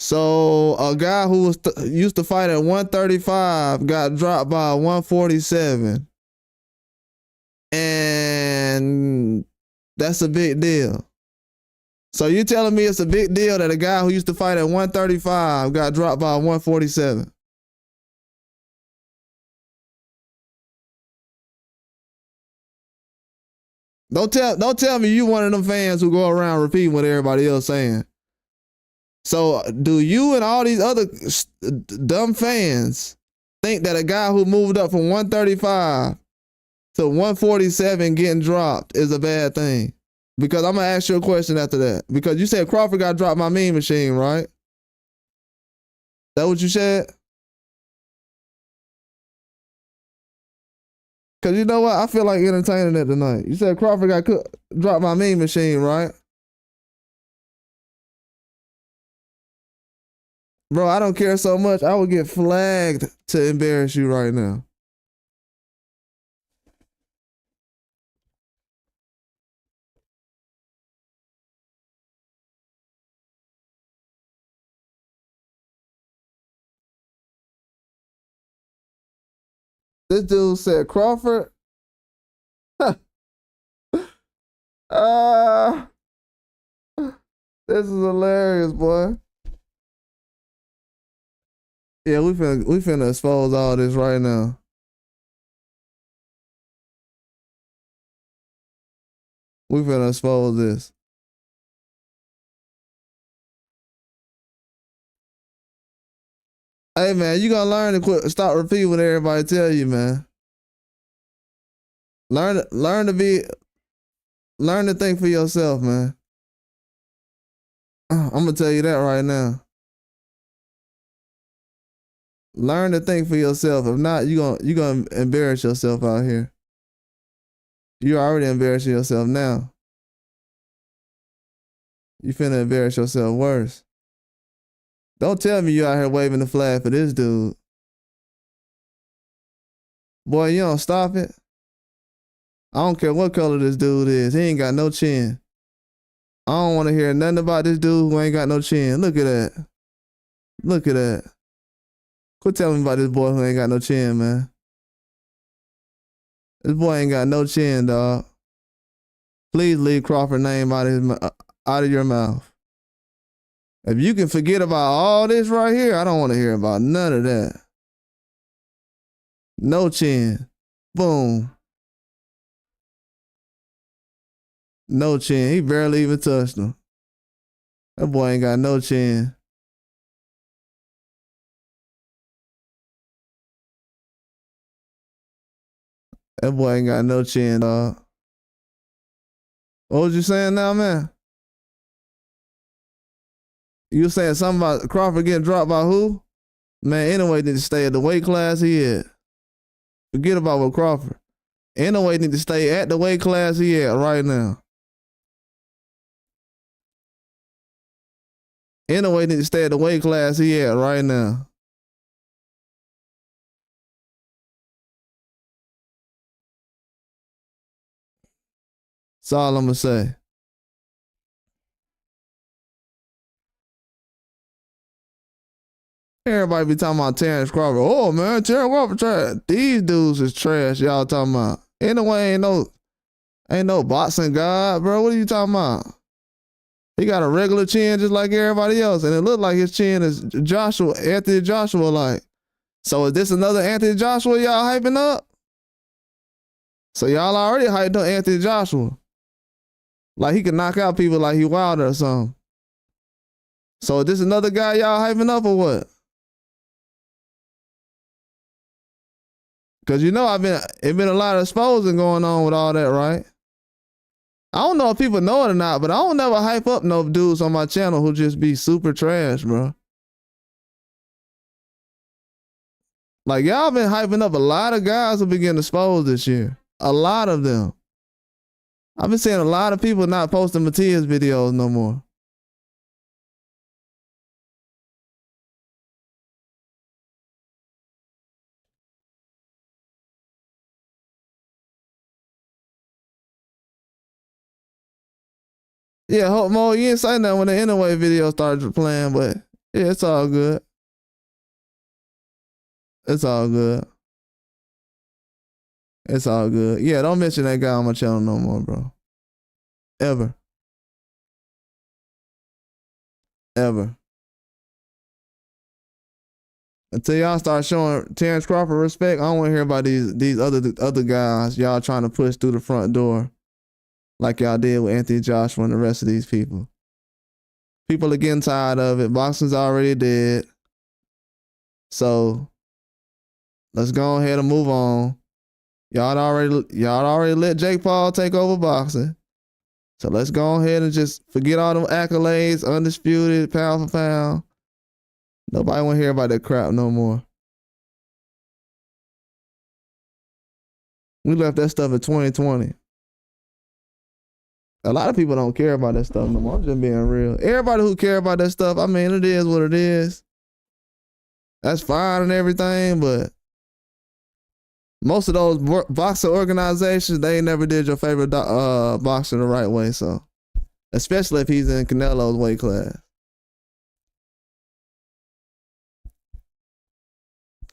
So a guy who was used to fight at 135 got dropped by 147. And that's a big deal. So you telling me it's a big deal that a guy who used to fight at 135 got dropped by 147? Don't tell me you one of them fans who go around repeating what everybody else saying. So do you and all these other dumb fans think that a guy who moved up from 135 to 147 getting dropped is a bad thing? Because I'm gonna ask you a question after that. Because you said Crawford got dropped my meme machine, right? That what you said? Cause you know what? I feel like entertaining it tonight. You said Crawford got dropped my meme machine, right? Bro, I don't care so much. I would get flagged to embarrass you right now. This dude said Crawford. This is hilarious, boy. Yeah, we finna expose all this right now. We finna expose this. Hey man, you gotta learn to stop repeating what everybody tell you, man. Learn to think for yourself, man. I'm gonna tell you that right now. Learn to think for yourself. If not, you gonna embarrass yourself out here. You're already embarrassing yourself now. You finna embarrass yourself worse. Don't tell me you out here waving the flag for this dude. Boy, you don't stop it. I don't care what color this dude is. He ain't got no chin. I don't want to hear nothing about this dude who ain't got no chin. Look at that. Look at that. Quit telling me about this boy who ain't got no chin, man. This boy ain't got no chin, dog. Please leave Crawford's name out of your mouth. If you can forget about all this right here, I don't want to hear about none of that. No chin. Boom. No chin. He barely even touched him. That boy ain't got no chin. That boy ain't got no chin, dog. What was you saying now, man? You saying something about Crawford getting dropped by who? Man, anyway, need to stay at the weight class he at. Forget about what Crawford. Anyway, need to stay at the weight class he at right now. Anyway, need to stay at the weight class he at right now. That's all I'm gonna say. Everybody be talking about Terrence Crawford. Oh man, Terrence Crawford trash. These dudes is trash. Y'all talking about? Anyway, ain't no boxing god, bro. What are you talking about? He got a regular chin just like everybody else, and it looked like his chin is Anthony Joshua like. So is this another Anthony Joshua y'all hyping up? So y'all already hyped up Anthony Joshua. Like he can knock out people like he Wilder or something. So is this another guy y'all hyping up or what? Cause you know it been a lot of exposing going on with all that, right? I don't know if people know it or not, but I don't never hype up no dudes on my channel who just be super trash, bro. Like y'all been hyping up a lot of guys who been getting exposed this year. A lot of them. I've been seeing a lot of people not posting Matias videos no more. Yeah, Hope Mo, you didn't say nothing when the Anyway video started playing, but yeah, it's all good. It's all good. It's all good. Yeah, don't mention that guy on my channel no more, bro. Ever. Ever. Until y'all start showing Terrence Crawford respect, I don't want to hear about these other guys y'all trying to push through the front door like y'all did with Anthony Joshua and the rest of these people. People are getting tired of it. Boxing's already dead. So let's go ahead and move on. Y'all already let Jake Paul take over boxing. So let's go ahead and just forget all them accolades, undisputed, pound for pound. Nobody want to hear about that crap no more. We left that stuff in 2020. A lot of people don't care about that stuff no more. I'm just being real. Everybody who care about that stuff, I mean, it is what it is. That's fine and everything, but most of those boxing organizations, they never did your favorite boxer the right way. So, especially if he's in Canelo's weight class.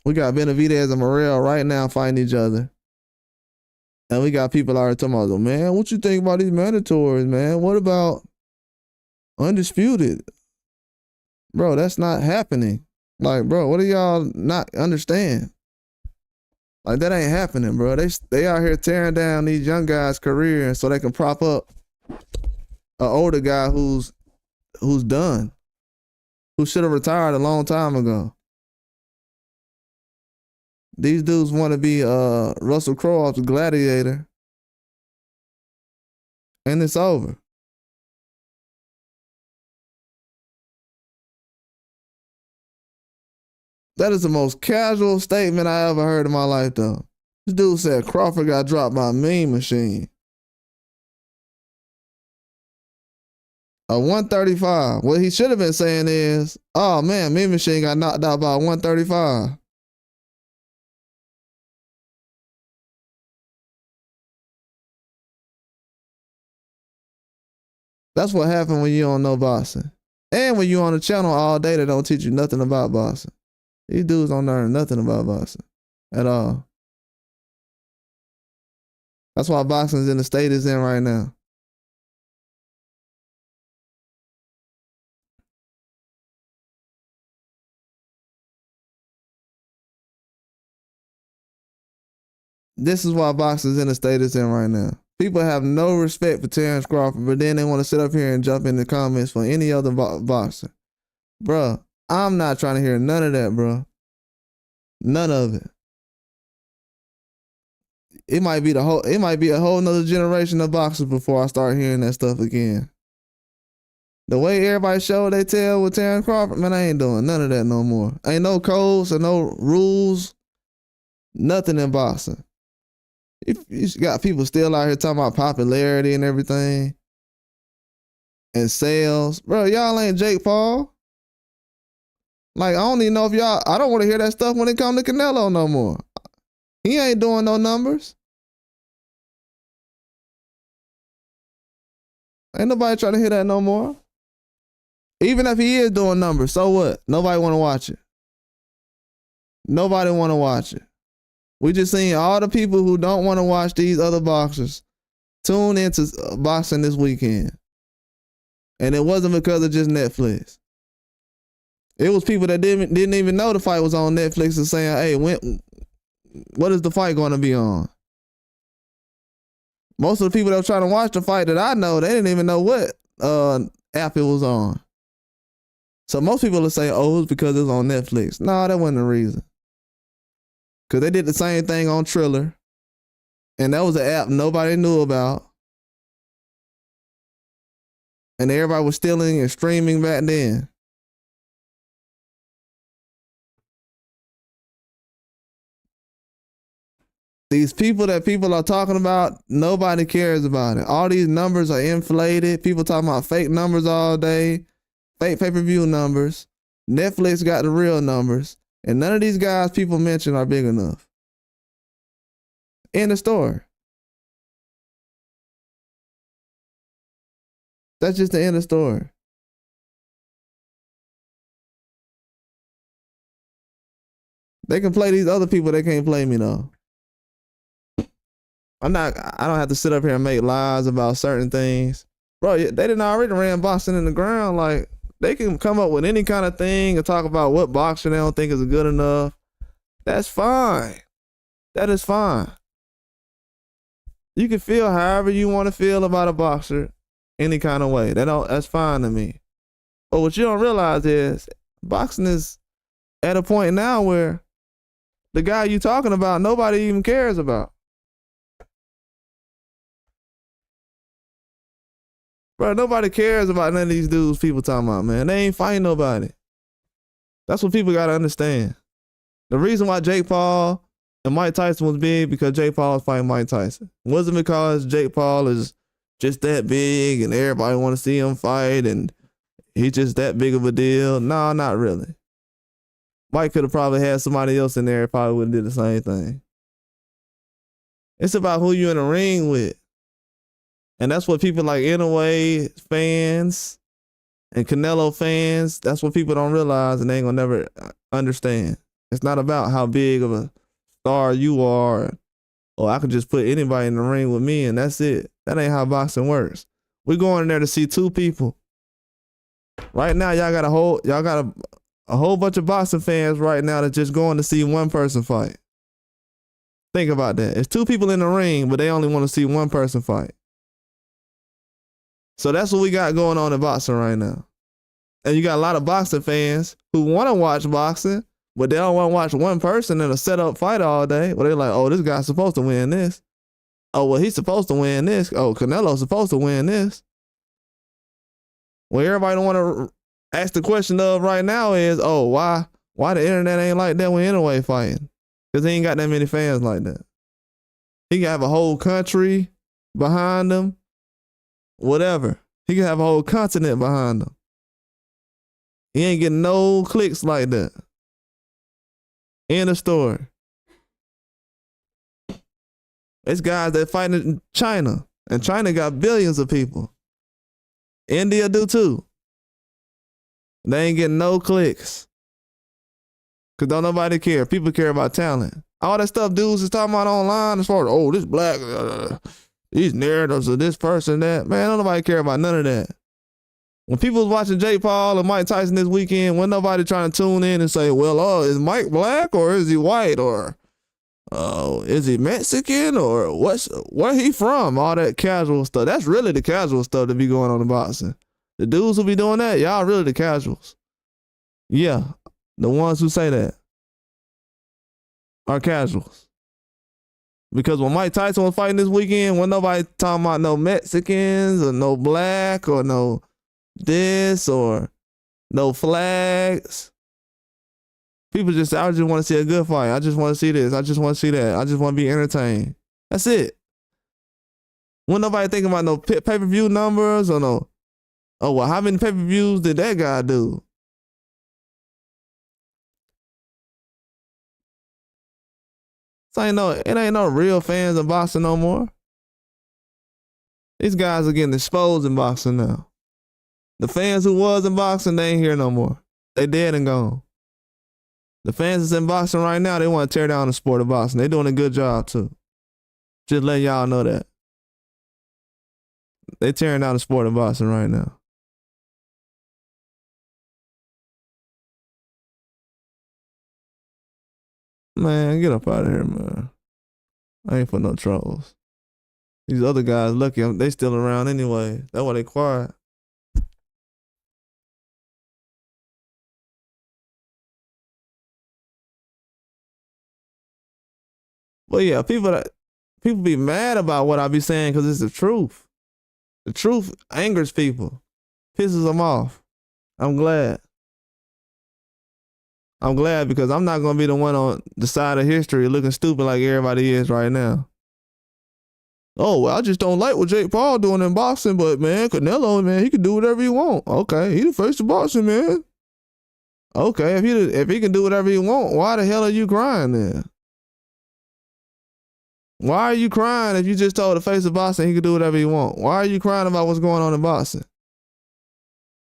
We got Benavidez and Morrell right now fighting each other. And we got people already talking about, man, what you think about these mandatories, man? What about undisputed? Bro, that's not happening. Like, bro, what do y'all not understand? Like, that ain't happening, bro. They out here tearing down these young guys' careers so they can prop up an older guy who's done, who should have retired a long time ago. These dudes want to be Russell Crowe's Gladiator, and it's over. That is the most casual statement I ever heard in my life, though. This dude said Crawford got dropped by a Mean Machine. A 135. What he should have been saying is, oh man, Mean Machine got knocked out by a 135. That's what happened when you don't know boxing. And when you on the channel all day that don't teach you nothing about boxing. These dudes don't learn nothing about boxing at all. That's why boxing's in the state it's in right now. This is why boxing's in the state it's in right now. People have no respect for Terrence Crawford, but then they want to sit up here and jump in the comments for any other boxer. Bruh, I'm not trying to hear none of that, bruh. None of it. It might be a whole nother generation of boxers before I start hearing that stuff again. The way everybody show they tell with Terrence Crawford, man, I ain't doing none of that no more. Ain't no codes or no rules, nothing in boxing. You got people still out here talking about popularity and everything and sales. Bro, y'all ain't Jake Paul. Like, I don't even know if I don't want to hear that stuff when it comes to Canelo no more. He ain't doing no numbers. Ain't nobody trying to hear that no more. Even if he is doing numbers, so what? Nobody want to watch it. Nobody want to watch it. We just seen all the people who don't want to watch these other boxers tune into boxing this weekend. And it wasn't because of just Netflix. It was people that didn't even know the fight was on Netflix and saying, hey, what is the fight going to be on? Most of the people that were trying to watch the fight that I know, they didn't even know what app it was on. So most people will say, oh, it's because it was on Netflix. No, that wasn't the reason. Because they did the same thing on Triller. And that was an app nobody knew about. And everybody was stealing and streaming back then. These people that people are talking about, nobody cares about it. All these numbers are inflated. People talking about fake numbers all day. Fake pay-per-view numbers. Netflix got the real numbers. And none of these guys people mention are big enough. End of story. That's just the end of the story. They can play these other people, they can't play me though. I don't have to sit up here and make lies about certain things. Bro, they didn't already ran boxing in the ground. Like, they can come up with any kind of thing and talk about what boxer they don't think is good enough. That's fine. That is fine. You can feel however you want to feel about a boxer, any kind of way. That's fine to me. But what you don't realize is boxing is at a point now where the guy you talking about, nobody even cares about. Bro, nobody cares about none of these dudes people talking about, man. They ain't fighting nobody. That's what people gotta understand. The reason why Jake Paul and Mike Tyson was big because Jake Paul was fighting Mike Tyson. It wasn't because Jake Paul is just that big and everybody want to see him fight and he's just that big of a deal. No, not really. Mike could have probably had somebody else in there and probably would have did the same thing. It's about who you in the ring with. And that's what people like Inoue fans and Canelo fans, that's what people don't realize and they ain't gonna never understand. It's not about how big of a star you are or I could just put anybody in the ring with me and that's it. That ain't how boxing works. We're going in there to see two people. Right now, y'all got a whole bunch of boxing fans right now that's just going to see one person fight. Think about that. It's two people in the ring, but they only want to see one person fight. So that's what we got going on in boxing right now. And you got a lot of boxing fans who want to watch boxing, but they don't want to watch one person in a set-up fight all day. Well, they're like, oh, this guy's supposed to win this. Oh, well, he's supposed to win this. Oh, Canelo's supposed to win this. Well, everybody don't want to ask the question of right now is, oh, why the internet ain't like that when Inoue fighting? Because he ain't got that many fans like that. He can have a whole country behind him. Whatever. He can have a whole continent behind him. He ain't getting no clicks like that. End of story. It's guys that fight in China, and China got billions of people. India do too. They ain't getting no clicks. Cause don't nobody care. People care about talent. All that stuff dudes is talking about online as far as, oh, this black, these narratives of this person, that. Man, don't nobody care about none of that. When people was watching Jake Paul and Mike Tyson this weekend, wasn't nobody trying to tune in and say, well, oh, is Mike black or is he white or is he Mexican or where he from? All that casual stuff. That's really the casual stuff that be going on in boxing. The dudes who be doing that, y'all really the casuals. Yeah, the ones who say that are casuals. Because when Mike Tyson was fighting this weekend, wasn't nobody talking about no Mexicans or no black or no this or no flags. People just, I just want to see a good fight. I just want to see this. I just want to see that. I just want to be entertained. That's it. When nobody thinking about no pay-per-view numbers or no, oh, well, how many pay-per-views did that guy do? It ain't no real fans of boxing no more. These guys are getting exposed in boxing now. The fans who was in boxing, they ain't here no more. They dead and gone. The fans that's in boxing right now, they want to tear down the sport of boxing. They doing a good job too. Just letting y'all know that. They tearing down the sport of boxing right now. Man, get up out of here, man. I ain't for no trolls. These other guys, lucky they still around anyway. That's why they quiet. But yeah, people be mad about what I be saying because it's the truth. The truth angers people, pisses them off. I'm glad. I'm glad because I'm not gonna be the one on the side of history looking stupid like everybody is right now. Oh, well, I just don't like what Jake Paul doing in boxing, but man, Canelo, man, he can do whatever he want. Okay, he the face of boxing, man. Okay, if he can do whatever he want, why the hell are you crying then? Why are you crying if you just told the face of boxing he can do whatever he want? Why are you crying about what's going on in boxing?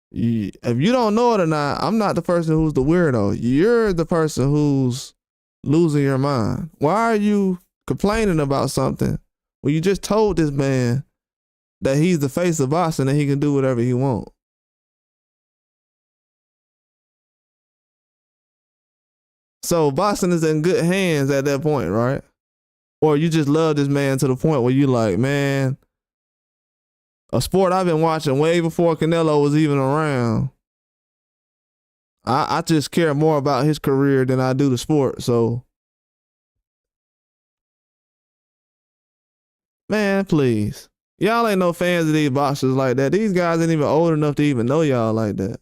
If you don't know it or not, I'm not the person who's the weirdo. You're the person who's losing your mind. Why are you complaining about something when you just told this man that he's the face of boxing and he can do whatever he wants? So boxing is in good hands at that point, right? Or you just love this man to the point where you like, man, a sport I've been watching way before Canelo was even around. I just care more about his career than I do the sport. So, man, please. Y'all ain't no fans of these boxers like that. These guys ain't even old enough to even know y'all like that.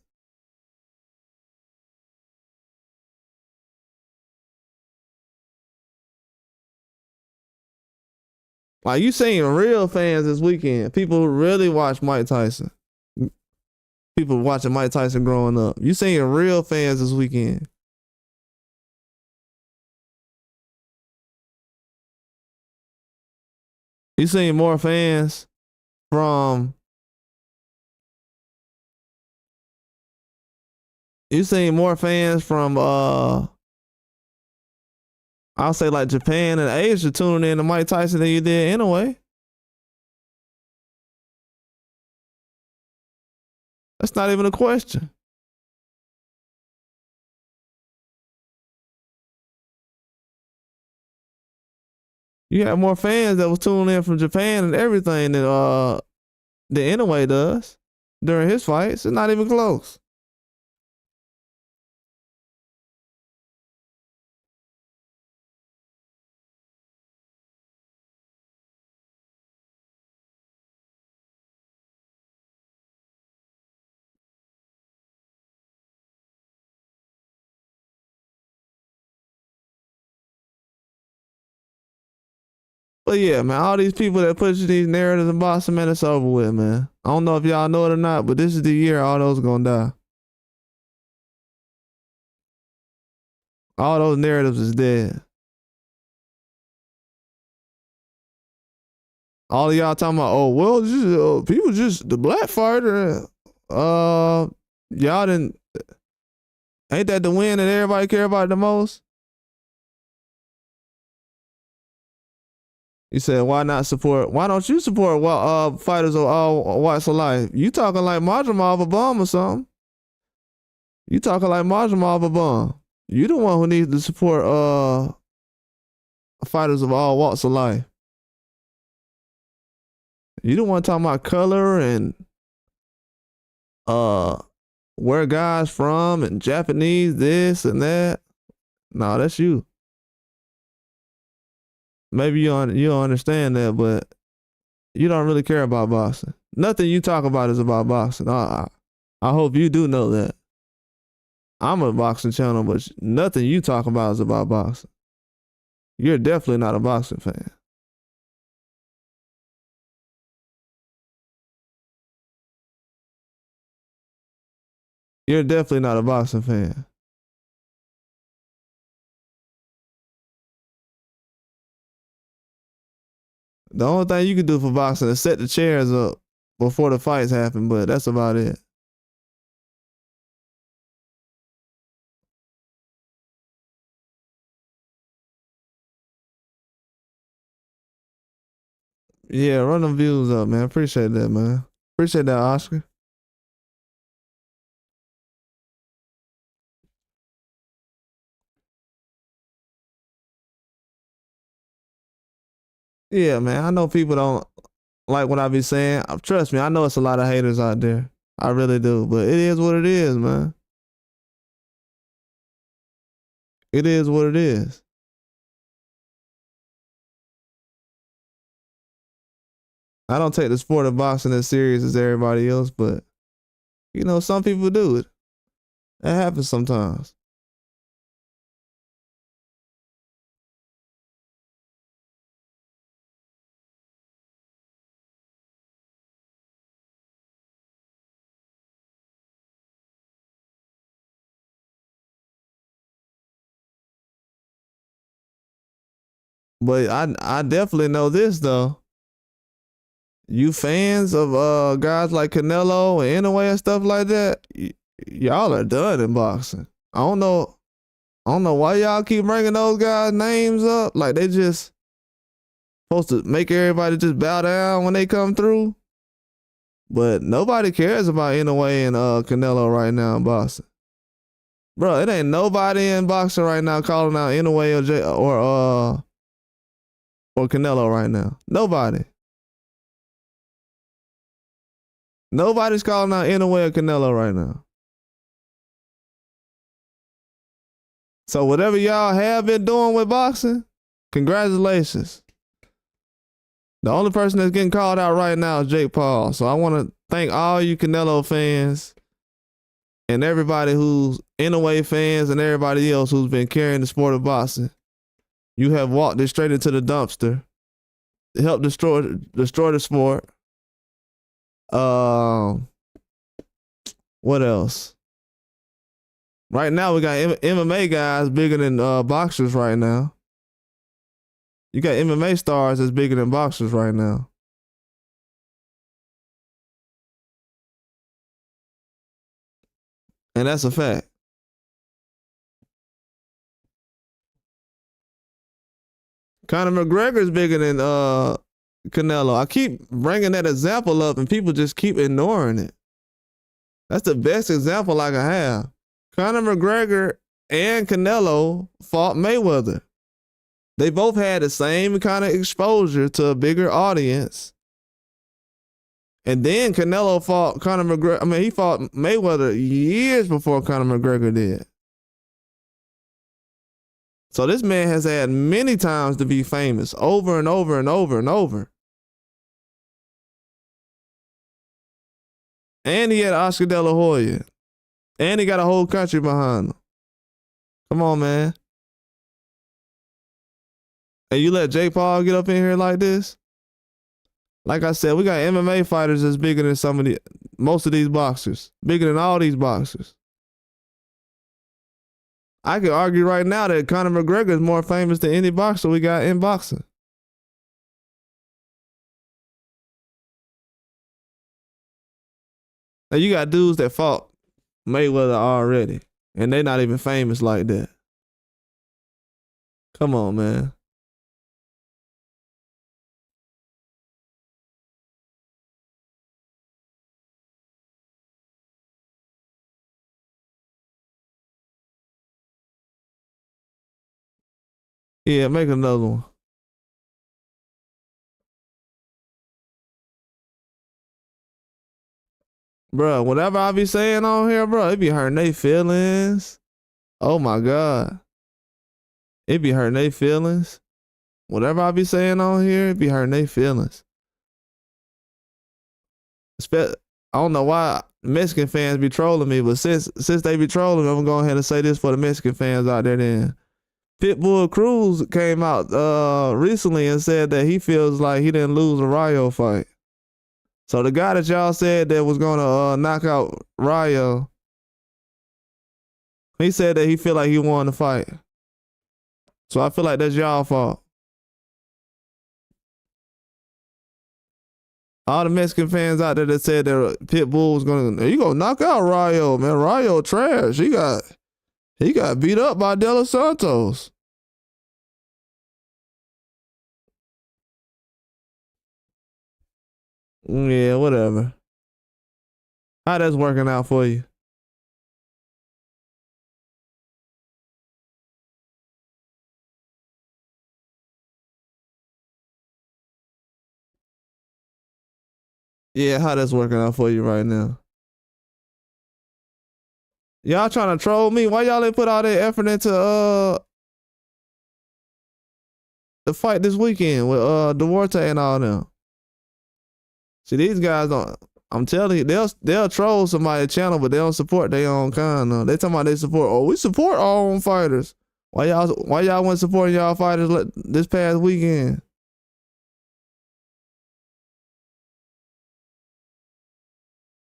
Like, you seen real fans this weekend. People who really watch Mike Tyson. People watching Mike Tyson growing up. You seen real fans this weekend. You seen more fans from I'll say like Japan and Asia tuning in to Mike Tyson than you did anyway. That's not even a question. You have more fans that was tuning in from Japan and everything than Inoue does during his fights. It's not even close. But yeah, man, all these people that push these narratives in boxing, man, it's over with, man. I don't know if y'all know it or not, but this is the year all those gonna die. All those narratives is dead. All of y'all talking about, oh well, people just the black fighter. Y'all didn't. Ain't that the win that everybody care about the most? You said, why not support? Why don't you support fighters of all walks of life? You talking like Majramov a bum or something? You talking like Majramov a bum? You the one who needs to support fighters of all walks of life. You the one talking about color and where guys from and Japanese this and that. No, that's you. Maybe you don't understand that, but you don't really care about boxing. Nothing you talk about is about boxing. I hope you do know that. I'm a boxing channel, but nothing you talk about is about boxing. You're definitely not a boxing fan. You're definitely not a boxing fan. The only thing you can do for boxing is set the chairs up before the fights happen, but that's about it. Yeah, run them views up, man. Appreciate that, man. Appreciate that, Oscar. Yeah, man. I know people don't like what I be saying. Trust me, I know it's a lot of haters out there. I really do, but it is what it is, man. It is what it is. I don't take the sport of boxing as serious as everybody else, but you know, some people do it. That happens sometimes. But I definitely know this though. You fans of guys like Canelo and Inoue and stuff like that, y'all are done in boxing. I don't know. I don't know why y'all keep bringing those guys' names up. Like they just supposed to make everybody just bow down when they come through. But nobody cares about Inoue and Canelo right now in boxing. Bro, it ain't nobody in boxing right now calling out Inoue or Canelo right now. Nobody. Nobody's calling out Inoue or Canelo right now. So whatever y'all have been doing with boxing, congratulations. The only person that's getting called out right now is Jake Paul. So I want to thank all you Canelo fans and everybody who's in-a-way fans and everybody else who's been carrying the sport of boxing. You have walked it straight into the dumpster. Helped destroy the sport. What else? Right now we got MMA guys bigger than boxers right now. You got MMA stars that's bigger than boxers right now. And that's a fact. Conor McGregor's bigger than Canelo. I keep bringing that example up and people just keep ignoring it. That's the best example I can have. Conor McGregor and Canelo fought Mayweather. They both had the same kind of exposure to a bigger audience. And then Canelo fought Conor McGregor. I mean, he fought Mayweather years before Conor McGregor did. So this man has had many times to be famous, over and over and over and over. And he had Oscar De La Hoya. And he got a whole country behind him. Come on, man. And you let Jake Paul get up in here like this? Like I said, we got MMA fighters that's bigger than most of these boxers. Bigger than all these boxers. I could argue right now that Conor McGregor is more famous than any boxer we got in boxing. Now you got dudes that fought Mayweather already, and they not even famous like that. Come on, man. Yeah, make another one. Bro, whatever I be saying on here, bro, it be hurting their feelings. Oh my God. It be hurting their feelings. Whatever I be saying on here, it be hurting their feelings. I don't know why Mexican fans be trolling me, but since they be trolling me, I'm gonna go ahead and say this for the Mexican fans out there then. Pitbull Cruz came out recently and said that he feels like he didn't lose a Rayo fight. So the guy that y'all said that was gonna knock out Rayo, he said that he feel like he won the fight. So I feel like that's y'all fault. All the Mexican fans out there that said that Pitbull was you gonna knock out Rayo, man. Rayo trash. He got beat up by De Los Santos. Yeah, whatever. How that's working out for you? Yeah, how that's working out for you right now? Y'all trying to troll me? Why y'all ain't put all that effort into the fight this weekend with Duarte and all them? See, these guys don't. I'm telling you, they'll troll somebody's channel, but they don't support their own kind. They talking about they support. Oh, we support our own fighters. Why y'all wasn't supporting y'all fighters this past weekend?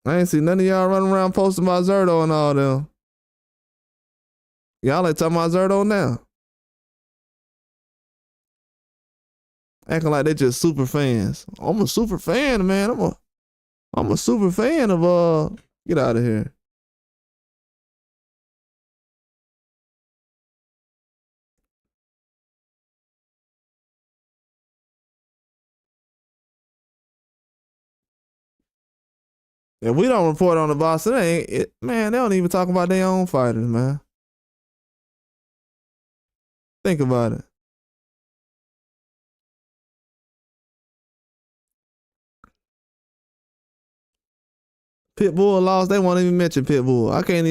I ain't see none of y'all running around posting about Zerto and all them. Y'all ain't talking about Zerto now. Acting like they just super fans. I'm a super fan, man. I'm a super fan of get out of here. If we don't report on the boss, man, they don't even talk about their own fighters, man. Think about it. Pitbull lost. They won't even mention Pitbull. I can't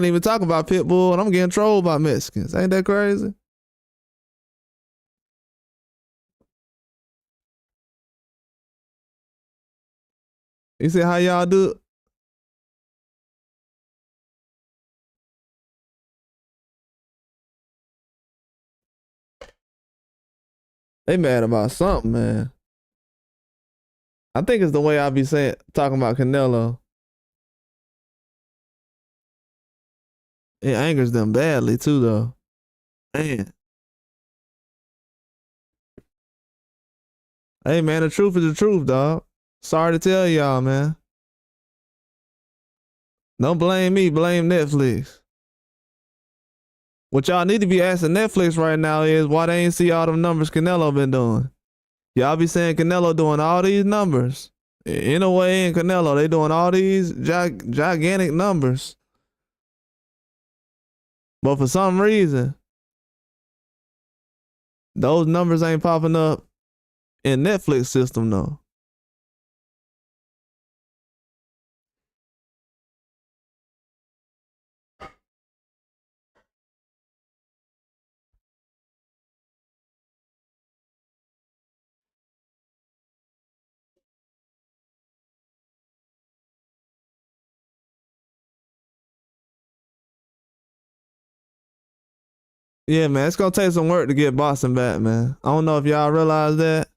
even talk about Pitbull, and I'm getting trolled by Mexicans. Ain't that crazy? You see how y'all do? They mad about something, man. I think it's the way I be talking about Canelo. It angers them badly too, though. Man. Hey, man, the truth is the truth, dog. Sorry to tell y'all, man. Don't blame me, blame Netflix. What y'all need to be asking Netflix right now is why they ain't see all them numbers Canelo been doing. Y'all be saying Canelo doing all these numbers. In a way, in Canelo, they doing all these gigantic numbers. But for some reason, those numbers ain't popping up in Netflix system though. Yeah, man, it's gonna take some work to get Boston back, man. I don't know if y'all realize that.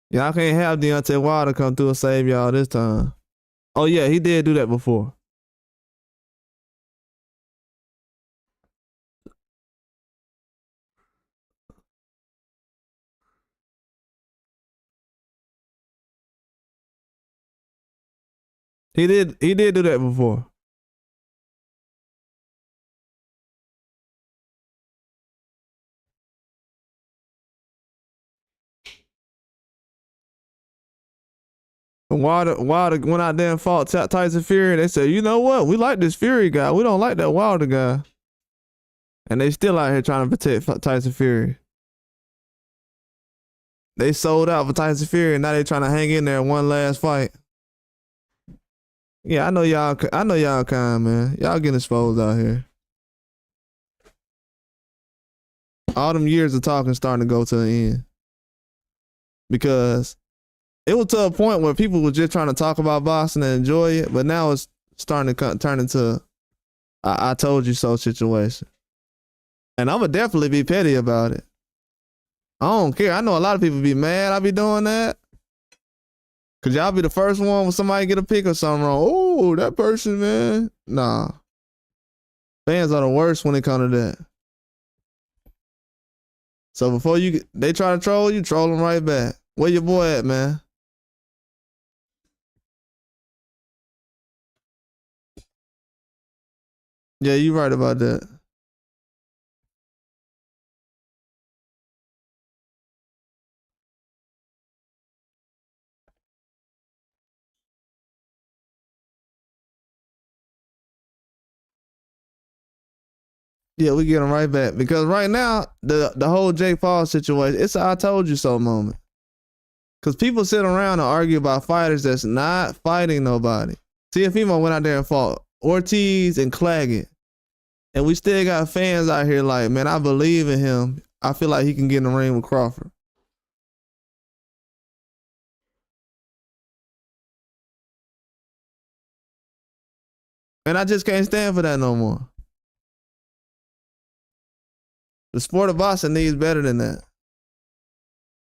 Y'all can't have Deontay Wilder come through and save y'all this time. Oh yeah, he did do that before. He did do that before. When Wilder went out there and fought Tyson Fury, they said, you know what? We like this Fury guy. We don't like that Wilder guy. And they still out here trying to protect Tyson Fury. They sold out for Tyson Fury, and now they trying to hang in there one last fight. Yeah, I know y'all kind, man. Y'all getting exposed out here. All them years of talking starting to go to the end. Because it was to a point where people were just trying to talk about boxing and enjoy it, but now it's starting to turn into I told you so situation. And I'm going to definitely be petty about it. I don't care. I know a lot of people be mad I be doing that. Cause y'all be the first one when somebody get a pick or something wrong. Oh, that person, man. Nah. Fans are the worst when it comes to that. So before they try to troll you, troll them right back. Where your boy at, man? Yeah, you right about that. Yeah, we get them right back. Because right now, the whole Jake Paul situation, it's a I told you so moment. Because people sit around and argue about fighters that's not fighting nobody. Teofimo went out there and fought Ortiz and Claggett. And we still got fans out here like, man, I believe in him. I feel like he can get in the ring with Crawford. And I just can't stand for that no more. The sport of boxing needs better than that.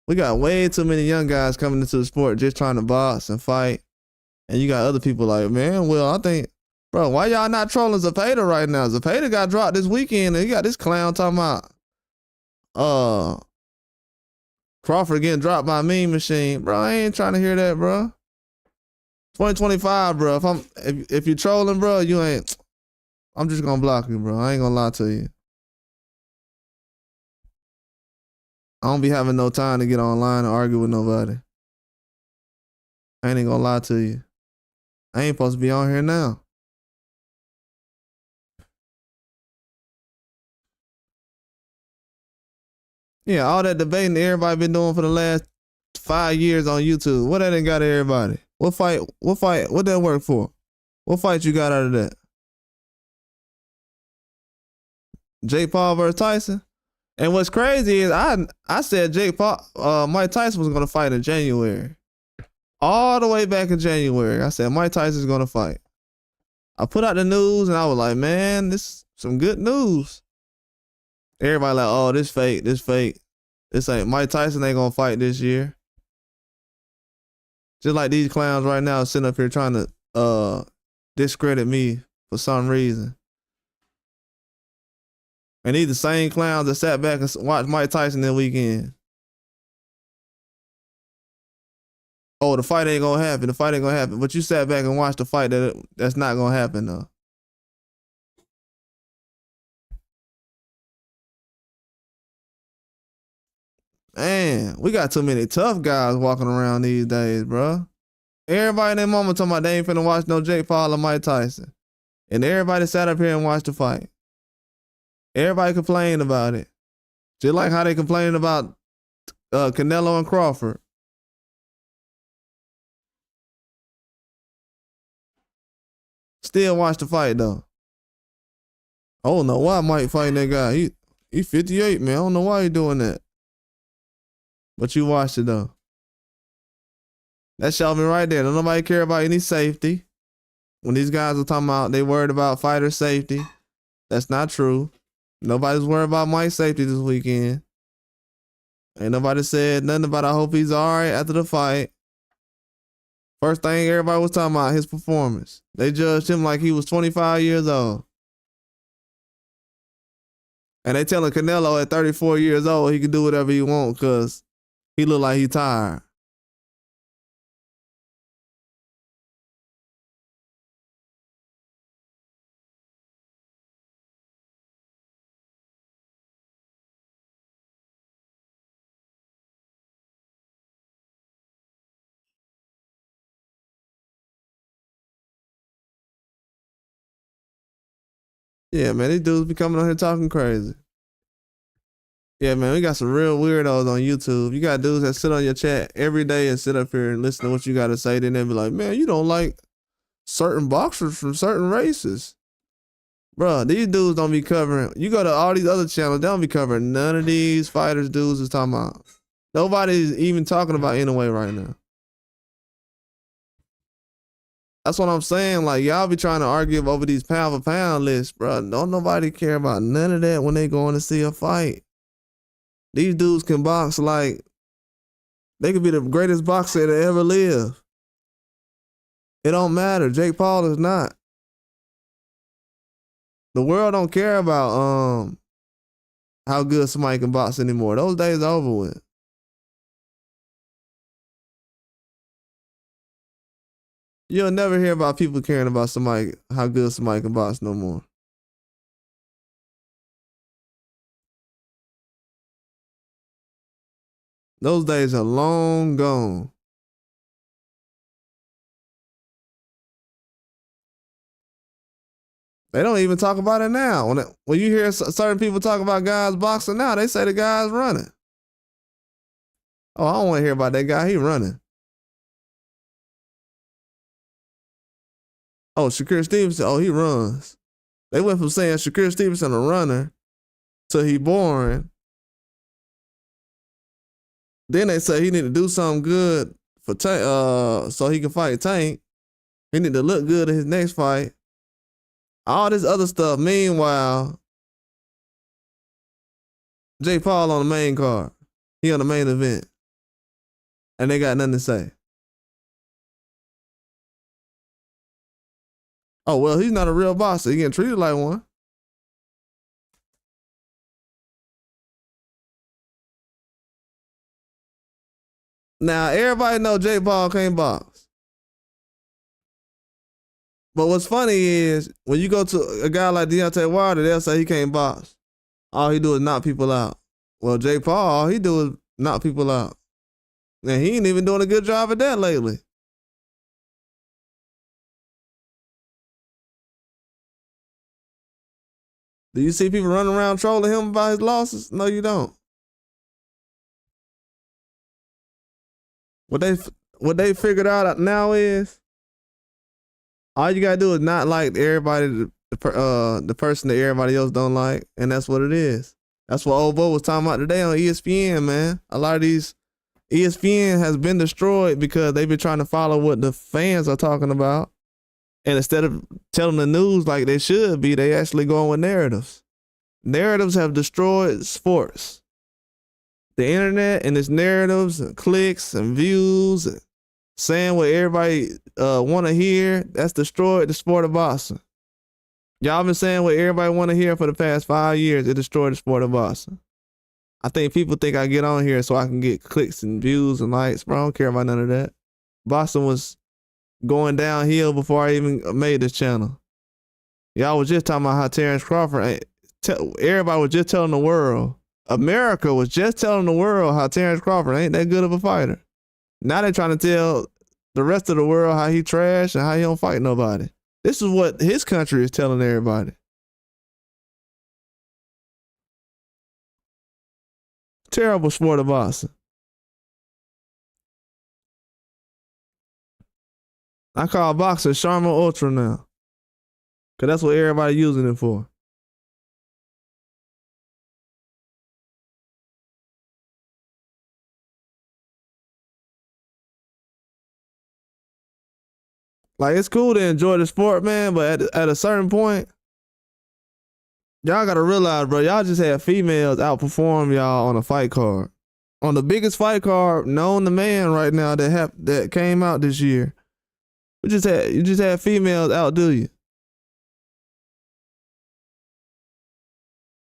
We got way too many young guys coming into the sport just trying to box and fight. And you got other people like, man, well, I think, bro, why y'all not trolling Zepeda right now? Zepeda got dropped this weekend and you got this clown talking about Crawford getting dropped by a meme machine. Bro, I ain't trying to hear that, bro. 2025, bro. If you trolling, bro, you ain't. I'm just gonna block you, bro. I ain't gonna lie to you. I don't be having no time to get online and argue with nobody. I ain't gonna lie to you. I ain't supposed to be on here now. Yeah, all that debating everybody been doing for the last 5 years on YouTube. What that ain't got everybody? What that work for? What fight you got out of that? Jake Paul versus Tyson? And what's crazy is I said Mike Tyson was gonna fight in January. all the way back in January. I said Mike Tyson's gonna fight. I put out the news and I was like, man, this is some good news. Everybody like, oh, this fake, this fake. This ain't Mike Tyson ain't gonna fight this year. Just like these clowns right now sitting up here trying to discredit me for some reason. And these the same clowns that sat back and watched Mike Tyson that weekend. Oh, the fight ain't gonna happen. The fight ain't gonna happen. But you sat back and watched the fight that's not gonna happen though. Man, we got too many tough guys walking around these days, bro. Everybody in their mama talking about they ain't finna watch no Jake Paul or Mike Tyson. And everybody sat up here and watched the fight. Everybody complained about it. Just like how they complained about Canelo and Crawford. Still watch the fight though. I don't know why Mike fighting that guy. He 58, man. I don't know why he doing that. But you watched it though. That showed me right there. Don't nobody care about any safety. When these guys are talking about they worried about fighter safety, that's not true. Nobody's worried about Mike's safety this weekend. Ain't nobody said nothing about I hope he's all right after the fight. First thing everybody was talking about, his performance. They judged him like he was 25 years old. And they telling Canelo at 34 years old he can do whatever he want because he look like he tired. Yeah, man, these dudes be coming on here talking crazy. Yeah, man, we got some real weirdos on YouTube. You got dudes that sit on your chat every day and sit up here and listen to what you got to say. Then they be like, man, you don't like certain boxers from certain races. Bro, these dudes don't be covering. You go to all these other channels, they don't be covering none of these fighters dudes is talking about. Nobody's even talking about anyway right now. That's what I'm saying. Like, y'all be trying to argue over these pound for pound lists, bro. Don't nobody care about none of that when they going to see a fight. These dudes can box like they could be the greatest boxer to ever live. It don't matter. Jake Paul is not. The world don't care about how good somebody can box anymore. Those days are over with. You'll never hear about people caring about somebody, how good somebody can box no more. Those days are long gone. They don't even talk about it now. When you hear certain people talk about guys boxing now, they say the guy's running. Oh, I don't want to hear about that guy. He running. Oh, Shakur Stevenson. Oh, he runs. They went from saying Shakur Stevenson a runner to he boring. Then they say he need to do something good for so he can fight Tank. He need to look good in his next fight. All this other stuff. Meanwhile, Jake Paul on the main card. He on the main event. And they got nothing to say. Oh, well, he's not a real boxer. He getting treated like one. Now, everybody know Jake Paul can't box. But what's funny is, when you go to a guy like Deontay Wilder, they'll say he can't box. All he do is knock people out. Well, Jake Paul, all he do is knock people out. And he ain't even doing a good job at that lately. Do you see people running around trolling him about his losses? No, you don't. What they figured out now is all you gotta do is not like everybody, the person that everybody else don't like, and that's what it is. That's what old Bo was talking about today on ESPN, man. A lot of these ESPN has been destroyed because they've been trying to follow what the fans are talking about. And instead of telling the news like they should be, they actually going with narratives. Narratives have destroyed sports. The internet and its narratives and clicks and views and saying what everybody want to hear, that's destroyed the sport of boxing. Y'all been saying what everybody want to hear for the past 5 years. It destroyed the sport of boxing. I think people think I get on here so I can get clicks and views and likes, bro. I don't care about none of that. Boxing was going downhill before I even made this channel. Y'all was just talking about how Terrence Crawford, everybody was just telling the world, America was just telling the world how Terrence Crawford ain't that good of a fighter. Now they trying to tell the rest of the world how he trash and how he don't fight nobody. This is what his country is telling everybody. Terrible sport of boxing. I call boxing Sharma Ultra now. Cause that's what everybody using it for. Like, it's cool to enjoy the sport, man, but at a certain point, y'all gotta realize, bro, y'all just had females outperform y'all on a fight card. On the biggest fight card known to man right now that came out this year. You just had females outdo you.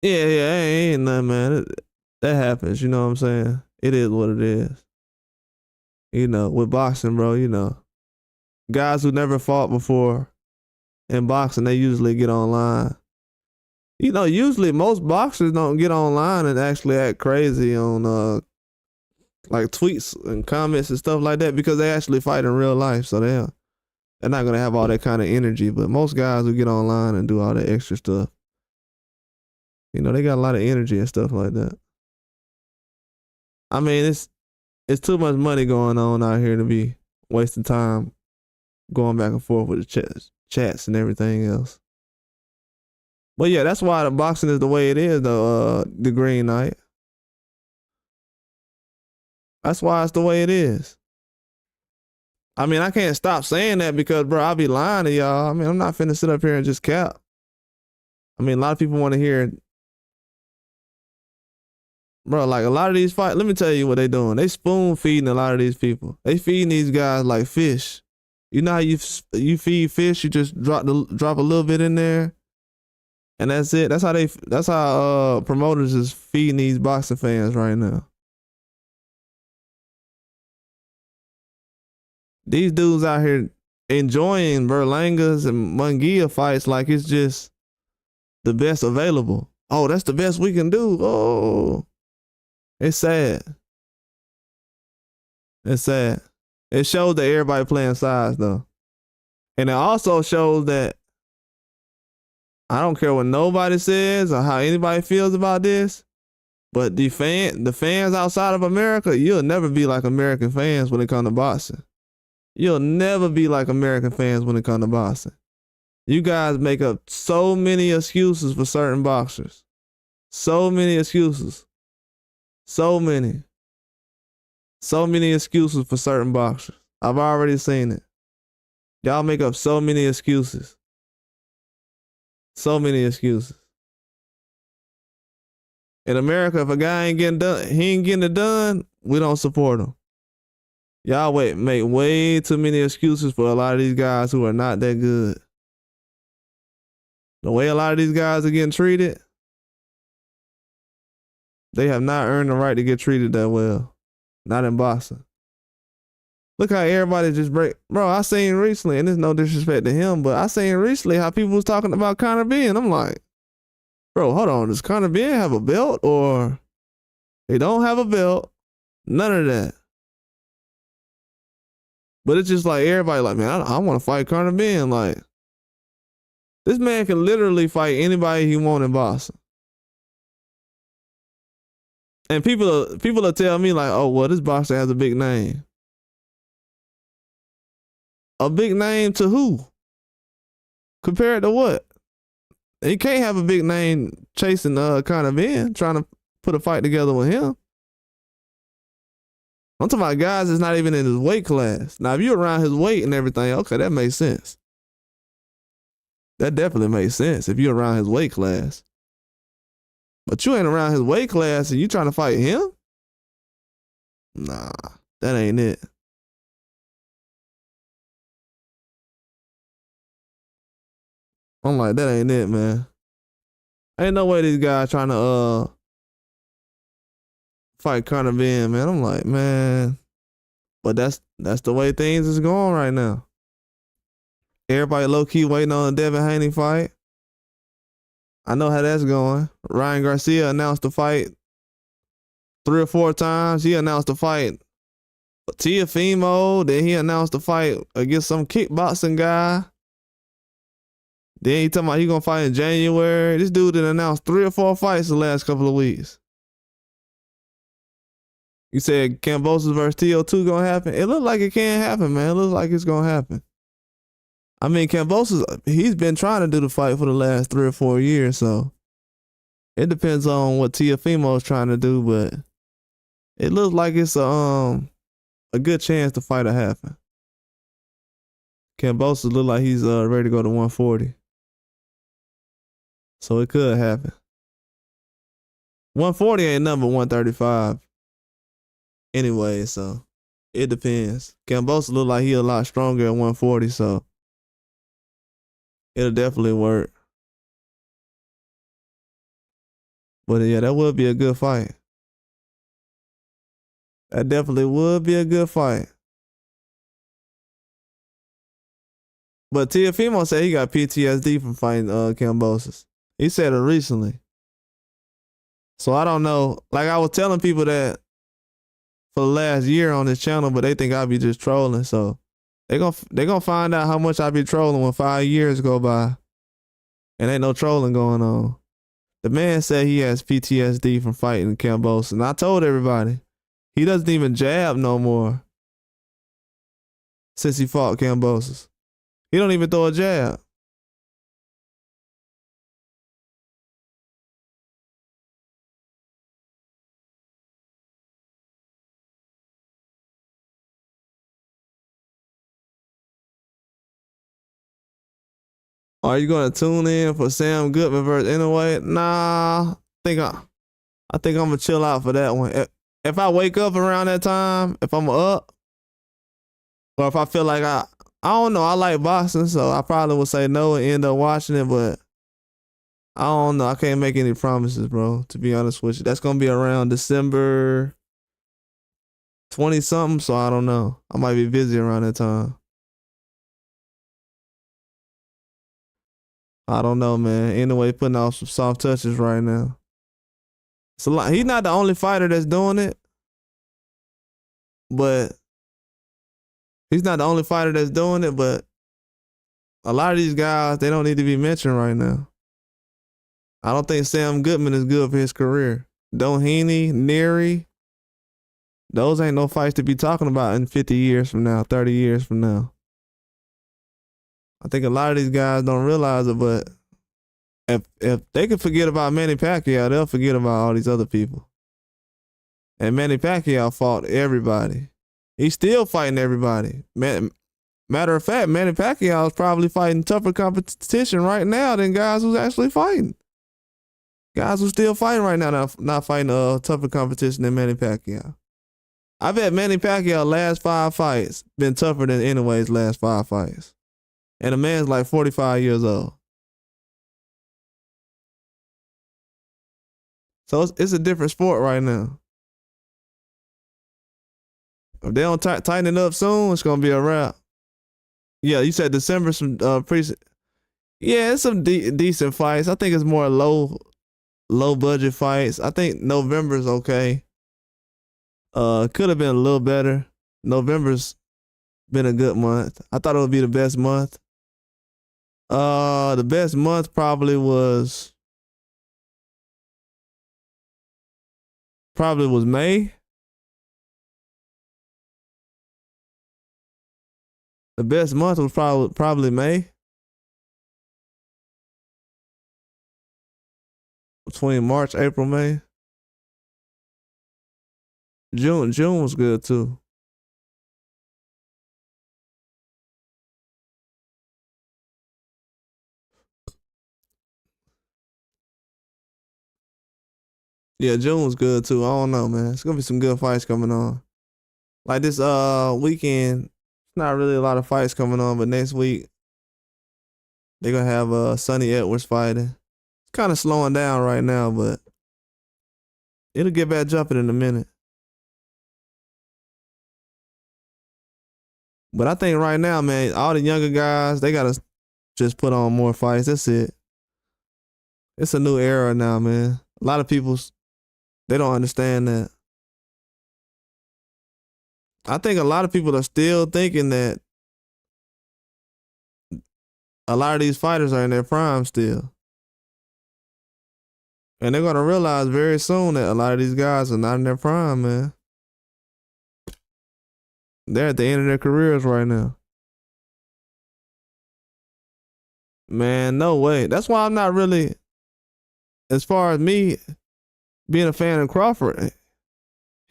Yeah, ain't nothing, man. That happens, you know what I'm saying? It is what it is. You know, with boxing, bro, you know. Guys who never fought before in boxing, they usually get online. You know, usually most boxers don't get online and actually act crazy on like tweets and comments and stuff like that because they actually fight in real life. So they're not gonna have all that kind of energy. But most guys who get online and do all that extra stuff, you know, they got a lot of energy and stuff like that. I mean, it's too much money going on out here to be wasting time going back and forth with the chats and everything else. But yeah, that's why the boxing is the way it is, the Green Knight. That's why it's the way it is. I mean, I can't stop saying that because, bro, I'll be lying to y'all. I mean, I'm not finna sit up here and just cap. I mean, a lot of people want to hear, bro, like a lot of these fights, let me tell you what they doing. They spoon feeding a lot of these people. They feeding these guys like fish. You know how you feed fish, you just drop a little bit in there, and that's it. That's how promoters is feeding these boxing fans right now. These dudes out here enjoying Berlangas and Munguia fights like it's just the best available. Oh, that's the best we can do. Oh, it's sad. It's sad. It shows that everybody playing sides though. And it also shows that I don't care what nobody says or how anybody feels about this, but the fans outside of America, you'll never be like American fans when it comes to boxing. You'll never be like American fans when it comes to boxing. You guys make up so many excuses for certain boxers. So many excuses. So many excuses for certain boxers. I've already seen it. Y'all make up so many excuses. So many excuses. In America, if a guy ain't getting done, he ain't getting it done, we don't support him. Y'all make way too many excuses for a lot of these guys who are not that good. The way a lot of these guys are getting treated, they have not earned the right to get treated that well. Not in boxing. Look how everybody just break. Bro, I seen recently, and there's no disrespect to him, but I seen recently how people was talking about Conor Ben. I'm like, bro, hold on. Does Conor Ben have a belt or he don't have a belt? None of that. But it's just like everybody like, man, I want to fight Conor Ben. Like, this man can literally fight anybody he want in boxing. And people will tell me like, oh, well, this boxer has a big name. A big name to who? Compared to what? He can't have a big name chasing Conor Ben, trying to put a fight together with him. I'm talking about guys that's not even in his weight class. Now, if you're around his weight and everything, okay, that makes sense. That definitely makes sense if you're around his weight class. But you ain't around his weight class and you trying to fight him? Nah, that ain't it. I'm like, that ain't it, man. Ain't no way these guys trying to fight Conor Ben, man. I'm like, man. But that's the way things is going right now. Everybody low key waiting on the Devin Haney fight. I know how that's going. Ryan Garcia announced the fight 3 or 4 times. He announced the fight Teofimo. Then he announced the fight against some kickboxing guy. Then he talking about he gonna fight in January. This dude done announced 3 or 4 fights the last couple of weeks. You said Kambosos versus TO2 gonna happen? It look like it can happen, man. It looks like it's gonna happen. I mean, Kambosos, he's been trying to do the fight for the last 3 or 4 years, so it depends on what Teofimo is trying to do, but it looks like it's a good chance the fight will happen. Kambosos look like he's ready to go to 140. So it could happen. 140 ain't number 135 anyway, so it depends. Kambosos look like he a lot stronger at 140, so it'll definitely work. But yeah, that would be a good fight. That definitely would be a good fight. But Teofimo said he got PTSD from fighting Kambosos. He said it recently. So I don't know. Like I was telling people that for the last year on this channel, but they think I be just trolling. So they gonna find out how much I be trolling when 5 years go by and ain't no trolling going on. The man said he has PTSD from fighting Kambosos. And I told everybody, he doesn't even jab no more since he fought Kambosos. He don't even throw a jab. Are you gonna tune in for Sam Goodman versus Inoue? Nah, I think I'm gonna chill out for that one. If I wake up around that time, if I'm up, or if I feel like I don't know, I like boxing, so I probably would say no and end up watching it, but I don't know. I can't make any promises, bro, to be honest with you. That's gonna be around December 20 something, so I don't know. I might be busy around that time. I don't know, man. Anyway, putting off some soft touches right now. It's a lot. He's not the only fighter that's doing it, but he's not the only fighter that's doing it, but a lot of these guys, they don't need to be mentioned right now. I don't think Sam Goodman is good for his career. Doheny, Neary, those ain't no fights to be talking about in 50 years from now, 30 years from now. I think a lot of these guys don't realize it, but if they can forget about Manny Pacquiao, they'll forget about all these other people. And Manny Pacquiao fought everybody. He's still fighting everybody. Matter of fact, Manny Pacquiao is probably fighting tougher competition right now than guys who's actually fighting. Guys who's still fighting right now, not fighting tougher competition than Manny Pacquiao. I bet Manny Pacquiao's last 5 fights been tougher than Inoue's last 5 fights. And the man's like 45 years old. So it's a different sport right now. If they don't tighten it up soon, it's gonna be a wrap. Yeah, you said December some yeah, it's some decent fights. I think it's more low budget fights. I think November's okay. Could have been a little better. November's been a good month. I thought it would be the best month. The best month probably was May. The best month was probably May. Between March, April, May. June was good too. Yeah, June was good too. I don't know, man. It's gonna be some good fights coming on. Like this weekend, not really a lot of fights coming on, but next week they're gonna have Sonny Edwards fighting. It's kind of slowing down right now, but it'll get back jumping in a minute. But I think right now, man, all the younger guys, they gotta just put on more fights. That's it. It's a new era now, man. A lot of people, they don't understand that. I think a lot of people are still thinking that a lot of these fighters are in their prime still. And they're gonna realize very soon that a lot of these guys are not in their prime, man. They're at the end of their careers right now. Man, no way. That's why I'm not really, as far as me being a fan of Crawford,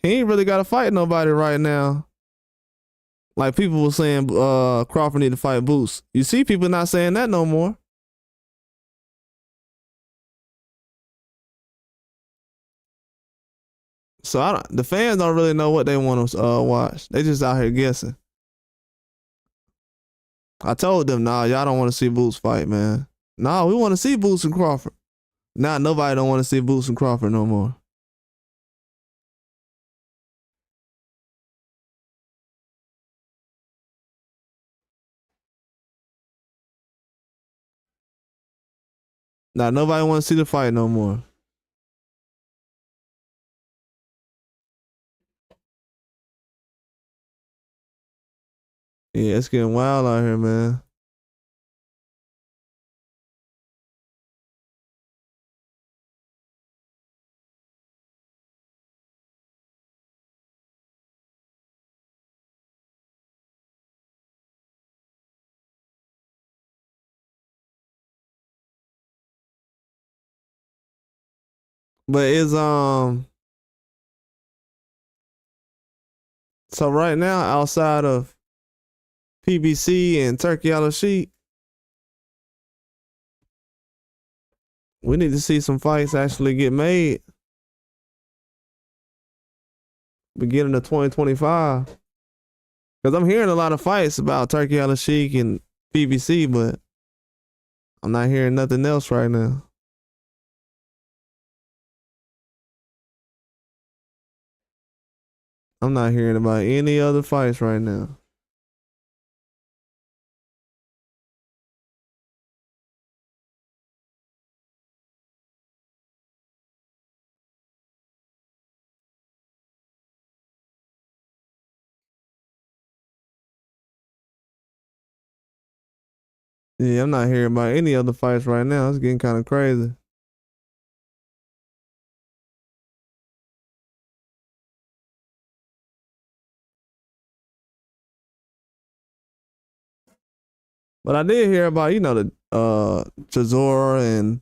he ain't really got to fight nobody right now. Like people were saying, Crawford need to fight Boots. You see people not saying that no more. So the fans don't really know what they want to watch. They just out here guessing. I told them, nah, y'all don't want to see Boots fight, man. Nah, we want to see Boots and Crawford. Nah, nobody don't want to see Boots and Crawford no more. Nah, nobody want to see the fight no more. Yeah, it's getting wild out here, man. But it's so right now outside of PBC and Turkey Yellow Sheep, we need to see some fights actually get made beginning of 2025. Because I'm hearing a lot of fights about Turkey Yellow Sheik and PBC, but I'm not hearing nothing else right now. I'm not hearing about any other fights right now. Yeah, I'm not hearing about any other fights right now. It's getting kind of crazy. But I did hear about, the Chisora and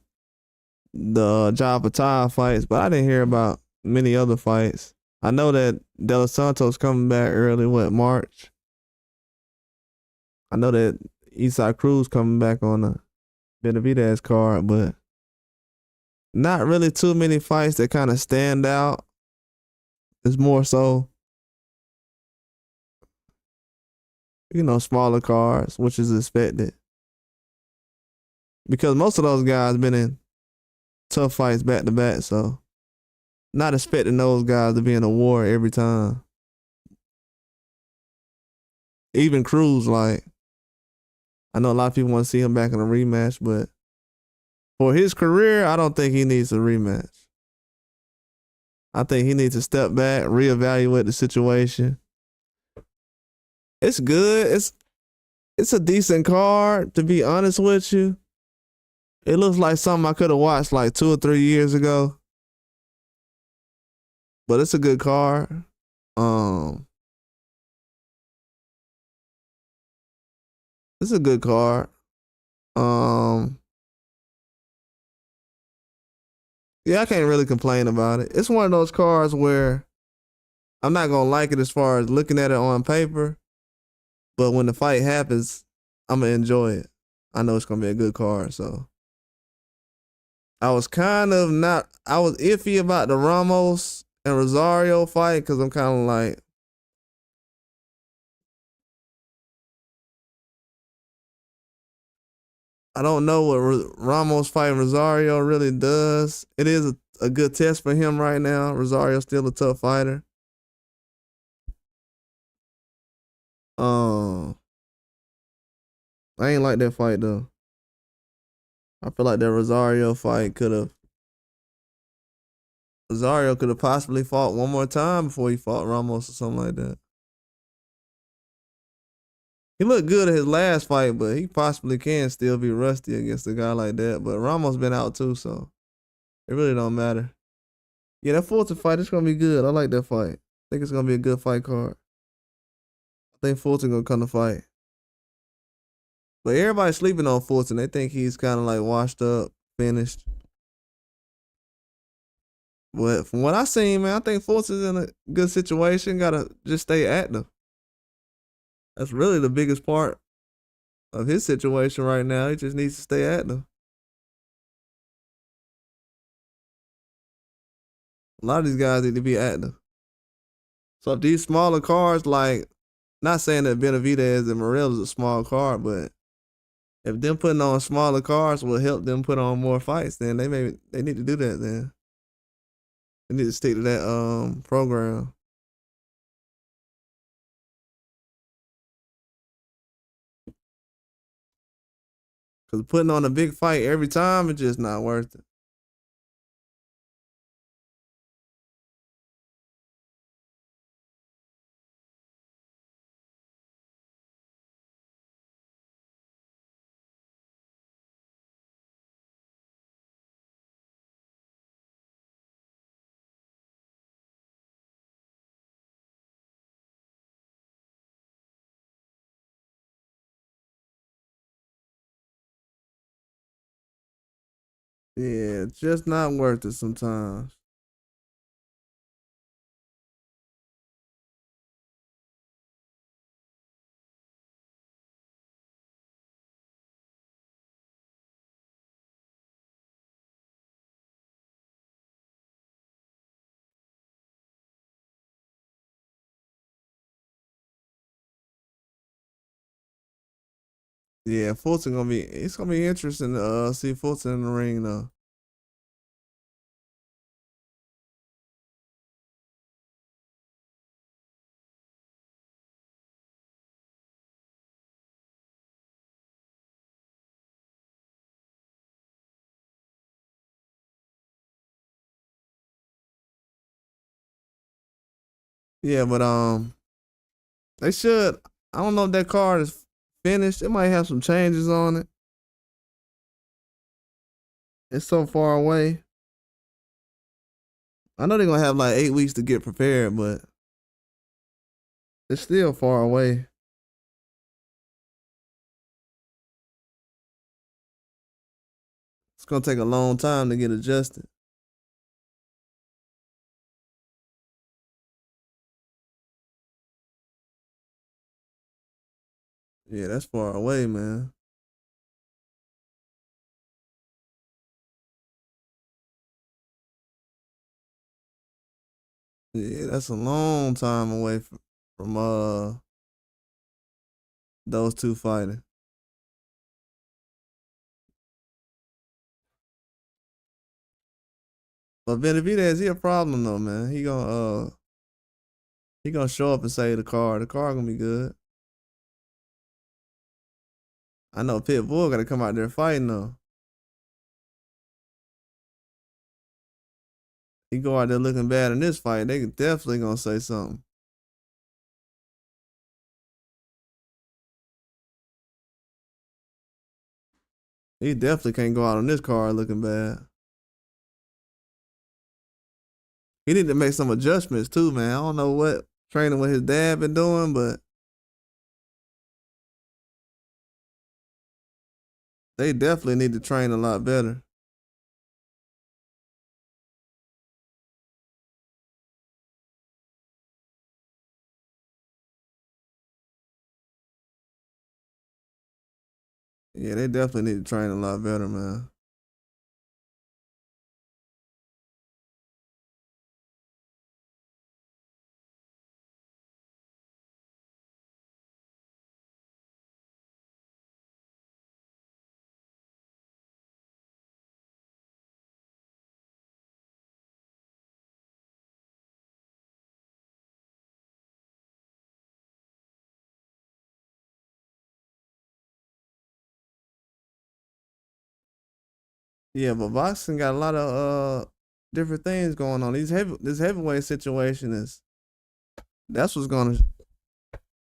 the Jai fights, but I didn't hear about many other fights. I know that De Los Santos coming back early, March? I know that Eastside Cruz coming back on the Benavidez card, but not really too many fights that kind of stand out. It's more so, smaller cards, which is expected. Because most of those guys been in tough fights back to back, so not expecting those guys to be in a war every time. Even Cruz, like, I know a lot of people want to see him back in a rematch, but for his career, I don't think he needs a rematch. I think he needs to step back, reevaluate the situation. It's good. It's a decent card, to be honest with you. It looks like something I could have watched like 2 or 3 years ago. But it's a good card. It's a good card. Yeah, I can't really complain about it. It's one of those cards where I'm not gonna like it as far as looking at it on paper, but when the fight happens, I'm gonna enjoy it. I know it's gonna be a good card, so I was kind of not. I was iffy about the Ramos and Rosario fight because I'm kind of like, I don't know what Ramos fighting Rosario really does. It is a good test for him right now. Rosario's still a tough fighter. Um, I ain't like that fight though. I feel like that Rosario fight Rosario could have possibly fought one more time before he fought Ramos or something like that. He looked good at his last fight, but he possibly can still be rusty against a guy like that. But Ramos been out too, so it really don't matter. Yeah, that Fulton fight is gonna be good. I like that fight. I think it's gonna be a good fight card. I think Fulton gonna come to fight. But everybody's sleeping on Fulton. They think he's kind of like washed up, finished. But from what I seen, man, I think Fulton's in a good situation. Gotta just stay active. That's really the biggest part of his situation right now. He just needs to stay active. A lot of these guys need to be active. So if these smaller cards, like, not saying that Benavidez and Morel is a small card, but if them putting on smaller cards will help them put on more fights, then they need to do that. Then they need to stick to that program. Cause putting on a big fight every time is just not worth it. Yeah, it's just not worth it sometimes. Yeah, Fulton gonna be. It's gonna be interesting to see Fulton in the ring though. Yeah, but they should. I don't know if that card is finished. It might have some changes on it. It's so far away. I know they're gonna have like 8 weeks to get prepared, but it's still far away. It's gonna take a long time to get adjusted. Yeah, that's far away, man. Yeah, that's a long time away from those two fighting. But Benavidez, he a problem though, man. He gonna show up and save the car. The car gonna be good. I know Pitbull gotta come out there fighting though. He go out there looking bad in this fight, they definitely gonna say something. He definitely can't go out on this card looking bad. He need to make some adjustments too, man. I don't know what training with his dad been doing, but they definitely need to train a lot better. Yeah, they definitely need to train a lot better, man. Yeah, but boxing got a lot of different things going on. This heavyweight situation is that's what's gonna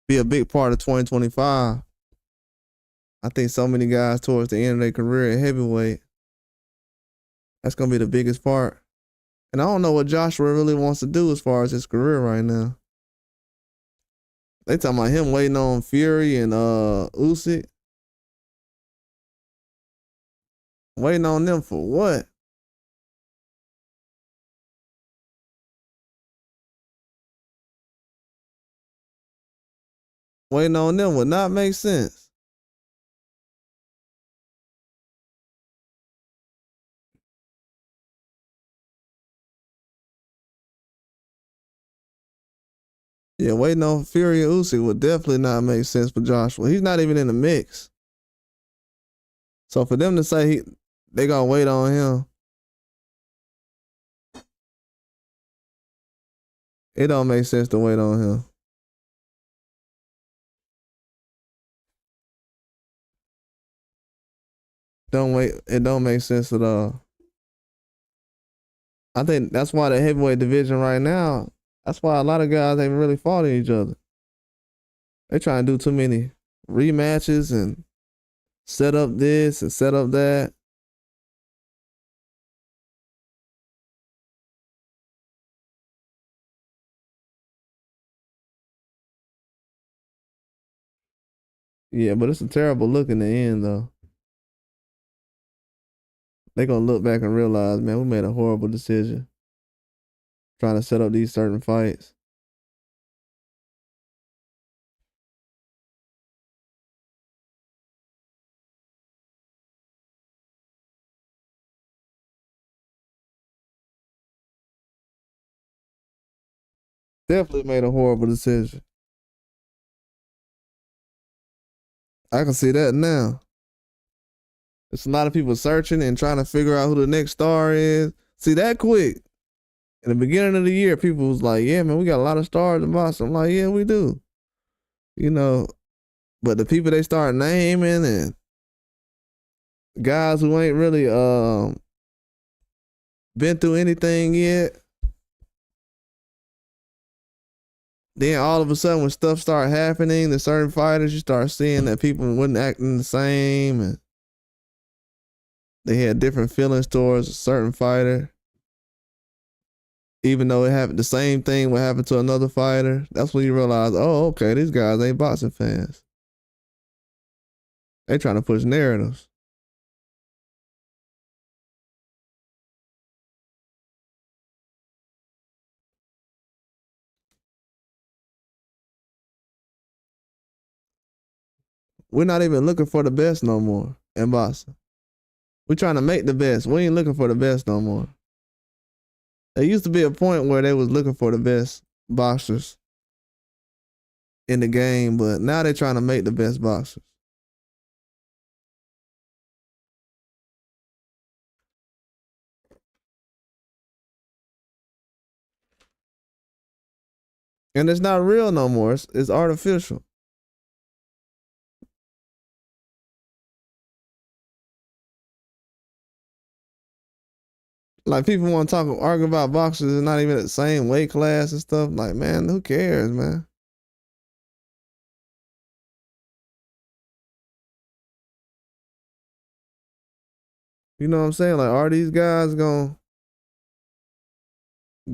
be a big part of 2025. I think so many guys towards the end of their career at heavyweight, that's gonna be the biggest part. And I don't know what Joshua really wants to do as far as his career right now. They talking about him waiting on Fury and Usyk. Waiting on them for what? Waiting on them would not make sense. Yeah, waiting on Fury and Usyk would definitely not make sense for Joshua. He's not even in the mix. So for them to say they gonna wait on him, it don't make sense to wait on him. Don't wait. It don't make sense at all. I think that's why the heavyweight division right now. That's why a lot of guys ain't really fought each other. They trying to do too many rematches and set up this and set up that. Yeah, but it's a terrible look in the end, though. They gonna look back and realize, man, we made a horrible decision trying to set up these certain fights. Definitely made a horrible decision. I can see that now. There's a lot of people searching and trying to figure out who the next star is. See that quick. In the beginning of the year, people was like, yeah, man, we got a lot of stars in Boston. I'm like, yeah, we do. You know, but the people they start naming and guys who ain't really been through anything yet, then all of a sudden when stuff start happening to certain fighters, you start seeing that people wasn't acting the same and they had different feelings towards a certain fighter. Even though it happened, the same thing would happen to another fighter. That's when you realize, oh, okay, these guys ain't boxing fans. They trying to push narratives. We're not even looking for the best no more in boxing. We're trying to make the best. We ain't looking for the best no more. There used to be a point where they was looking for the best boxers in the game, but now they're trying to make the best boxers. And it's not real no more. It's artificial. Like people want to argue about boxers and not even the same weight class and stuff. Like, man, who cares, man? You know what I'm saying? Like, are these guys gonna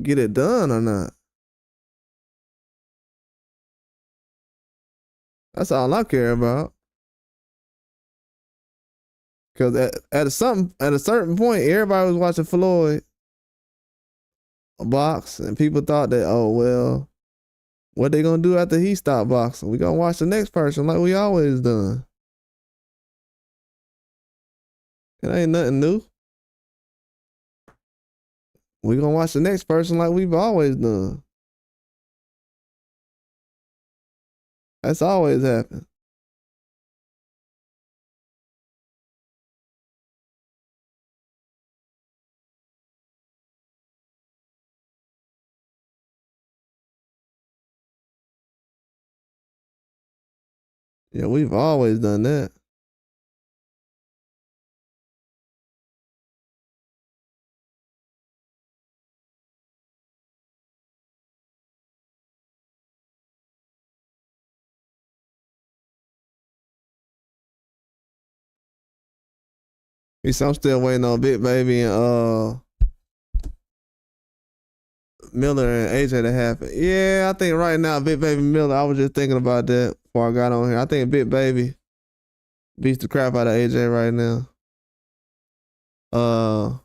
get it done or not? That's all I care about. Cause at a certain point, everybody was watching Floyd box, and people thought that, oh well, what they gonna do after he stopped boxing? We gonna watch the next person like we always done. It ain't nothing new. We gonna watch the next person like we've always done. That's always happened. Yeah, we've always done that. I'm still waiting on Big Baby and Miller and AJ to happen. Yeah, I think right now Big Baby Miller. I was just thinking about that before I got on here. I think Big Baby beats the crap out of AJ right now. Uh,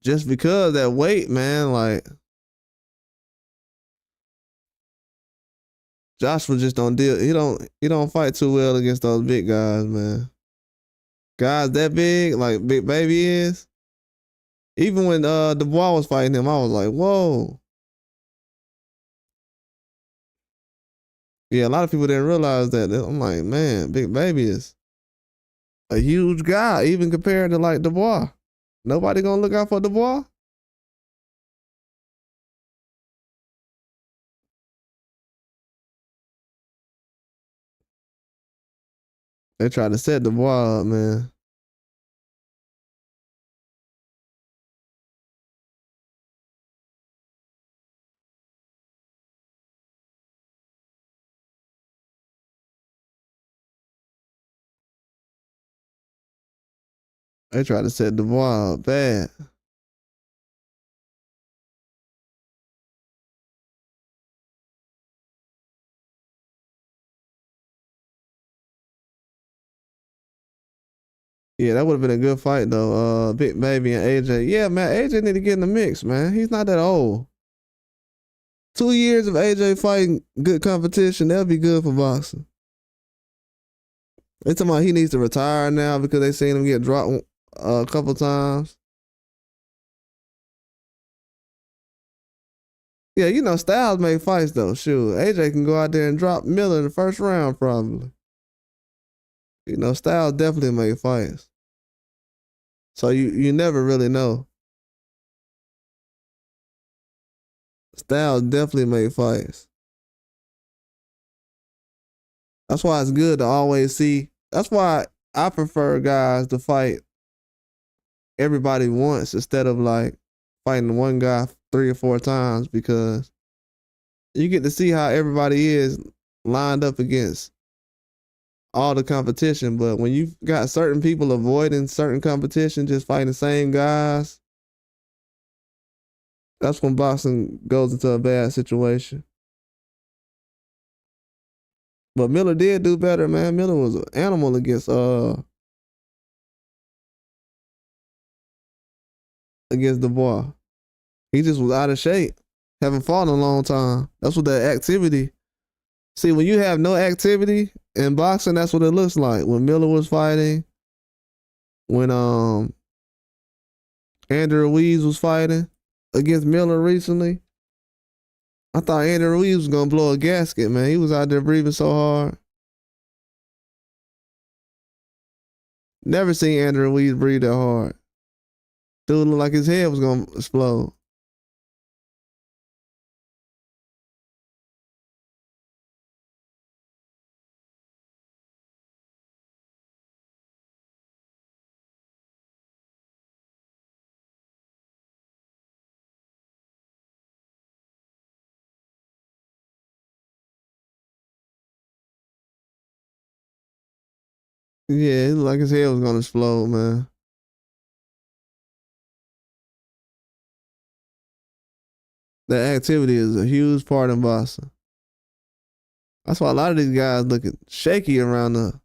just because that weight, man. Like Joshua just don't deal. He don't fight too well against those big guys, man. Guys that big, like Big Baby is. Even when Dubois was fighting him, I was like, whoa. Yeah, a lot of people didn't realize that. I'm like, man, Big Baby is a huge guy, even compared to like Dubois. Nobody gonna look out for Dubois? They tried to set Dubois up, man. They tried to set Dubois up bad. Yeah, that would have been a good fight though. Big Baby and AJ. Yeah, man, AJ need to get in the mix, man. He's not that old. 2 years of AJ fighting good competition, that'll be good for boxing. They talking about he needs to retire now because they seen him get dropped a couple times. Yeah, you know, Styles make fights though. Shoot, AJ can go out there and drop Miller in the first round probably. You know, Styles definitely make fights. So you never really know. Styles definitely make fights. That's why it's good to always see. That's why I prefer guys to fight everybody once instead of like fighting one guy 3 or 4 times because you get to see how everybody is lined up against all the competition. But when you got certain people avoiding certain competition, just fighting the same guys, that's when boxing goes into a bad situation. But Miller did do better, man. Miller was an animal against Dubois. He just was out of shape. Haven't fought in a long time. That's what that activity. See, when you have no activity in boxing, that's what it looks like. When Miller was fighting, when Andrew Ruiz was fighting against Miller recently, I thought Andrew Ruiz was gonna blow a gasket, man. He was out there breathing so hard. Never seen Andrew Ruiz breathe that hard. Dude looked like his head was gonna explode. Yeah, it looked like his head was gonna explode, man. That activity is a huge part in boxing. That's why a lot of these guys looking shaky around the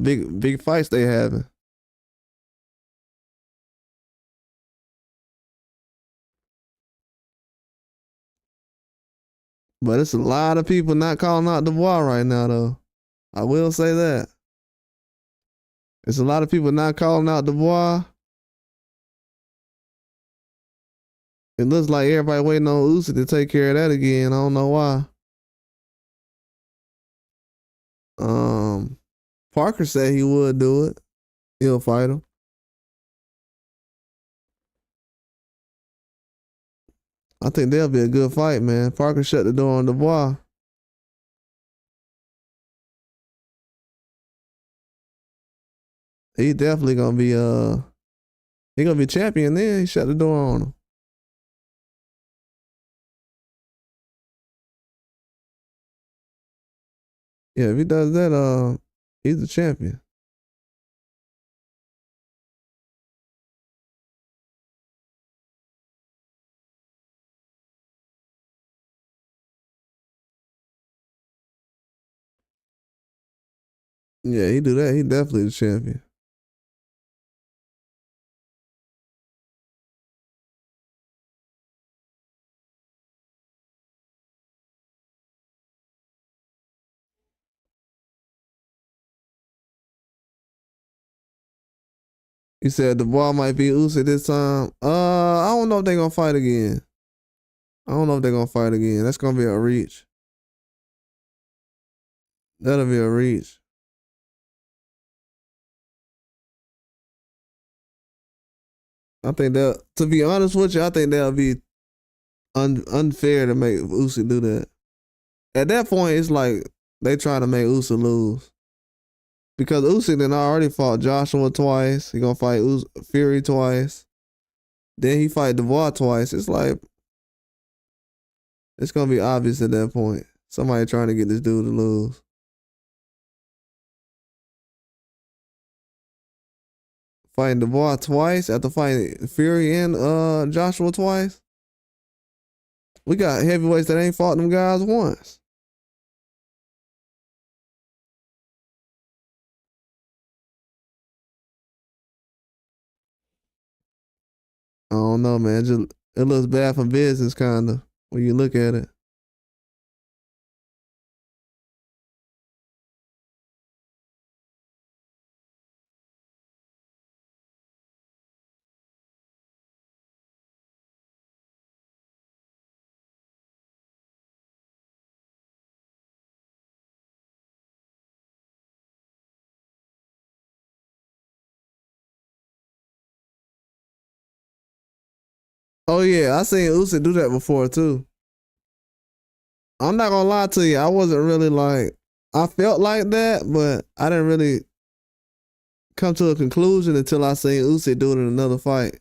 big fights they having. But it's a lot of people not calling out Dubois right now though. I will say that. There's a lot of people not calling out Dubois. It looks like everybody waiting on Usyk to take care of that again. I don't know why. Parker said he would do it. He'll fight him. I think that'll be a good fight, man. Parker shut the door on Dubois. He definitely gonna be he gonna be champion then. He shut the door on him. Yeah, if he does that, he's the champion. Yeah, he do that. He definitely the champion. He said Dubois might be Usyk this time. I don't know if they're gonna fight again. I don't know if they're gonna fight again. That's gonna be a reach. That'll be a reach. I think that, to be honest with you, I think that'll be unfair to make Usyk do that. At that point, it's like they trying to make Usyk lose. Because Usyk then already fought Joshua twice. He gonna fight Fury twice. Then he fight Dubois twice. It's like, it's gonna be obvious at that point. Somebody trying to get this dude to lose. Fighting Dubois twice after fighting Fury and Joshua twice. We got heavyweights that ain't fought them guys once. I don't know, man. Just, it looks bad for business, kinda, when you look at it. Oh yeah, I seen Usyk do that before too. I'm not gonna lie to you, I wasn't really like, I felt like that, but I didn't really come to a conclusion until I seen Usyk do it in another fight,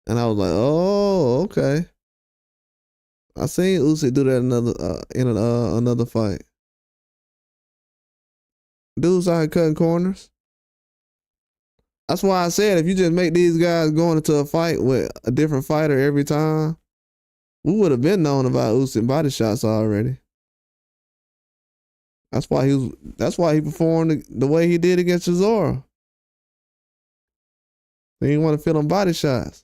and I was like, oh, okay. I seen Usyk do that another fight. Dudes out here cutting corners. That's why I said if you just make these guys going into a fight with a different fighter every time, we would have been known about Usyk body shots already. That's why he was. That's why he performed the way he did against Chisora. He didn't want to feel them body shots.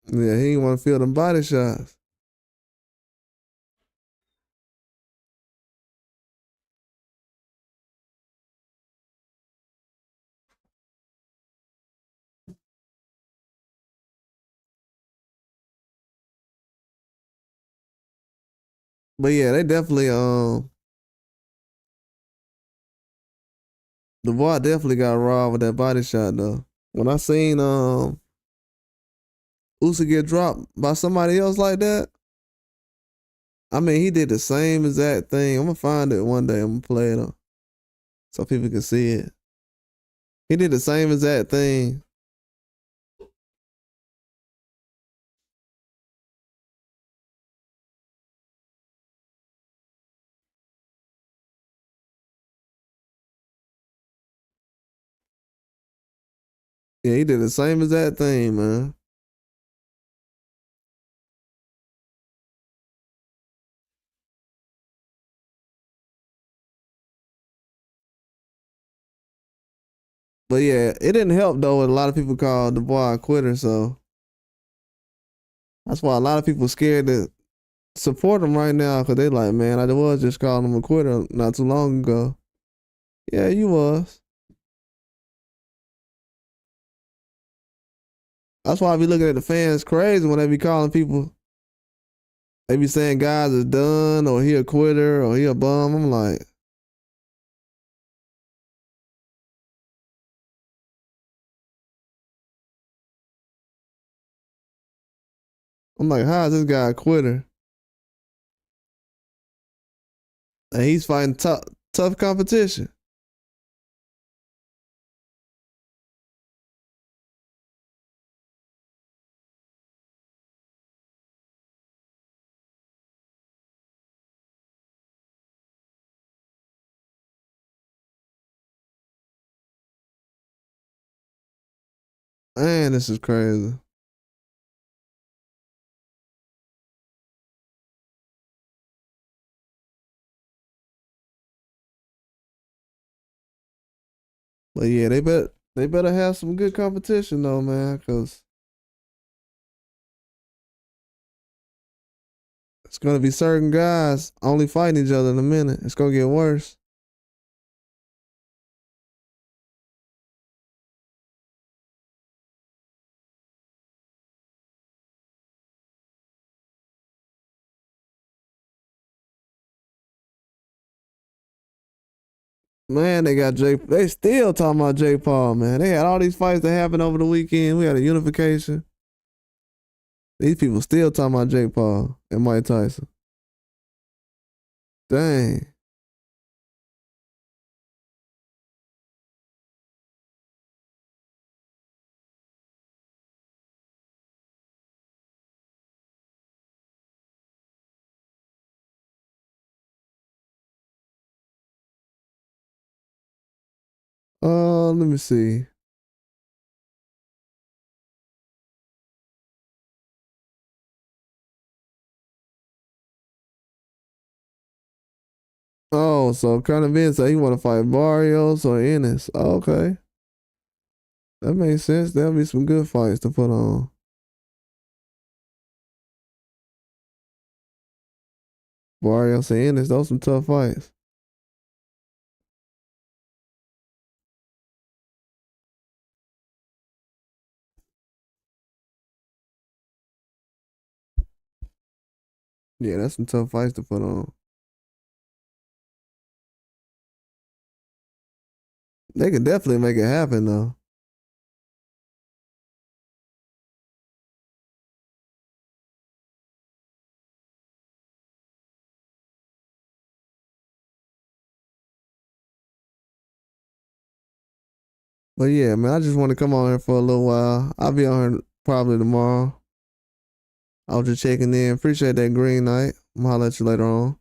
Yeah, he didn't want to feel them body shots. But yeah, they definitely the boy definitely got robbed with that body shot though. When I seen Usyk get dropped by somebody else like that, I mean he did the same exact thing. I'm gonna find it one day. I'm gonna play it up so people can see it. He did the same exact thing. Yeah, he did the same exact thing, man. But yeah, it didn't help though. A lot of people called the boy a quitter, so that's why a lot of people scared to support him right now because they like, man, I was just calling him a quitter not too long ago. Yeah, you was. That's why I be looking at the fans crazy when they be calling people. They be saying guys is done or he a quitter or he a bum. I'm like, how is this guy a quitter? And he's fighting tough competition. Man, this is crazy. But yeah, they better have some good competition though, man, because it's gonna be certain guys only fighting each other in a minute. It's gonna get worse. Man, they got Jay. They still talking about Jay Paul, man. They had all these fights that happened over the weekend. We had a unification. These people still talking about Jay Paul and Mike Tyson. Dang. Let me see. Oh, so kind of Ben said he want to fight Barrios or Ennis. Oh, okay, that makes sense. There'll be some good fights to put on. Barrios and Ennis, those some tough fights. Yeah, that's some tough fights to put on. They could definitely make it happen though. But yeah, man, I just want to come on here for a little while. I'll be on here probably tomorrow. I was just checking in. Appreciate that green night. I'm gonna holler at you later on.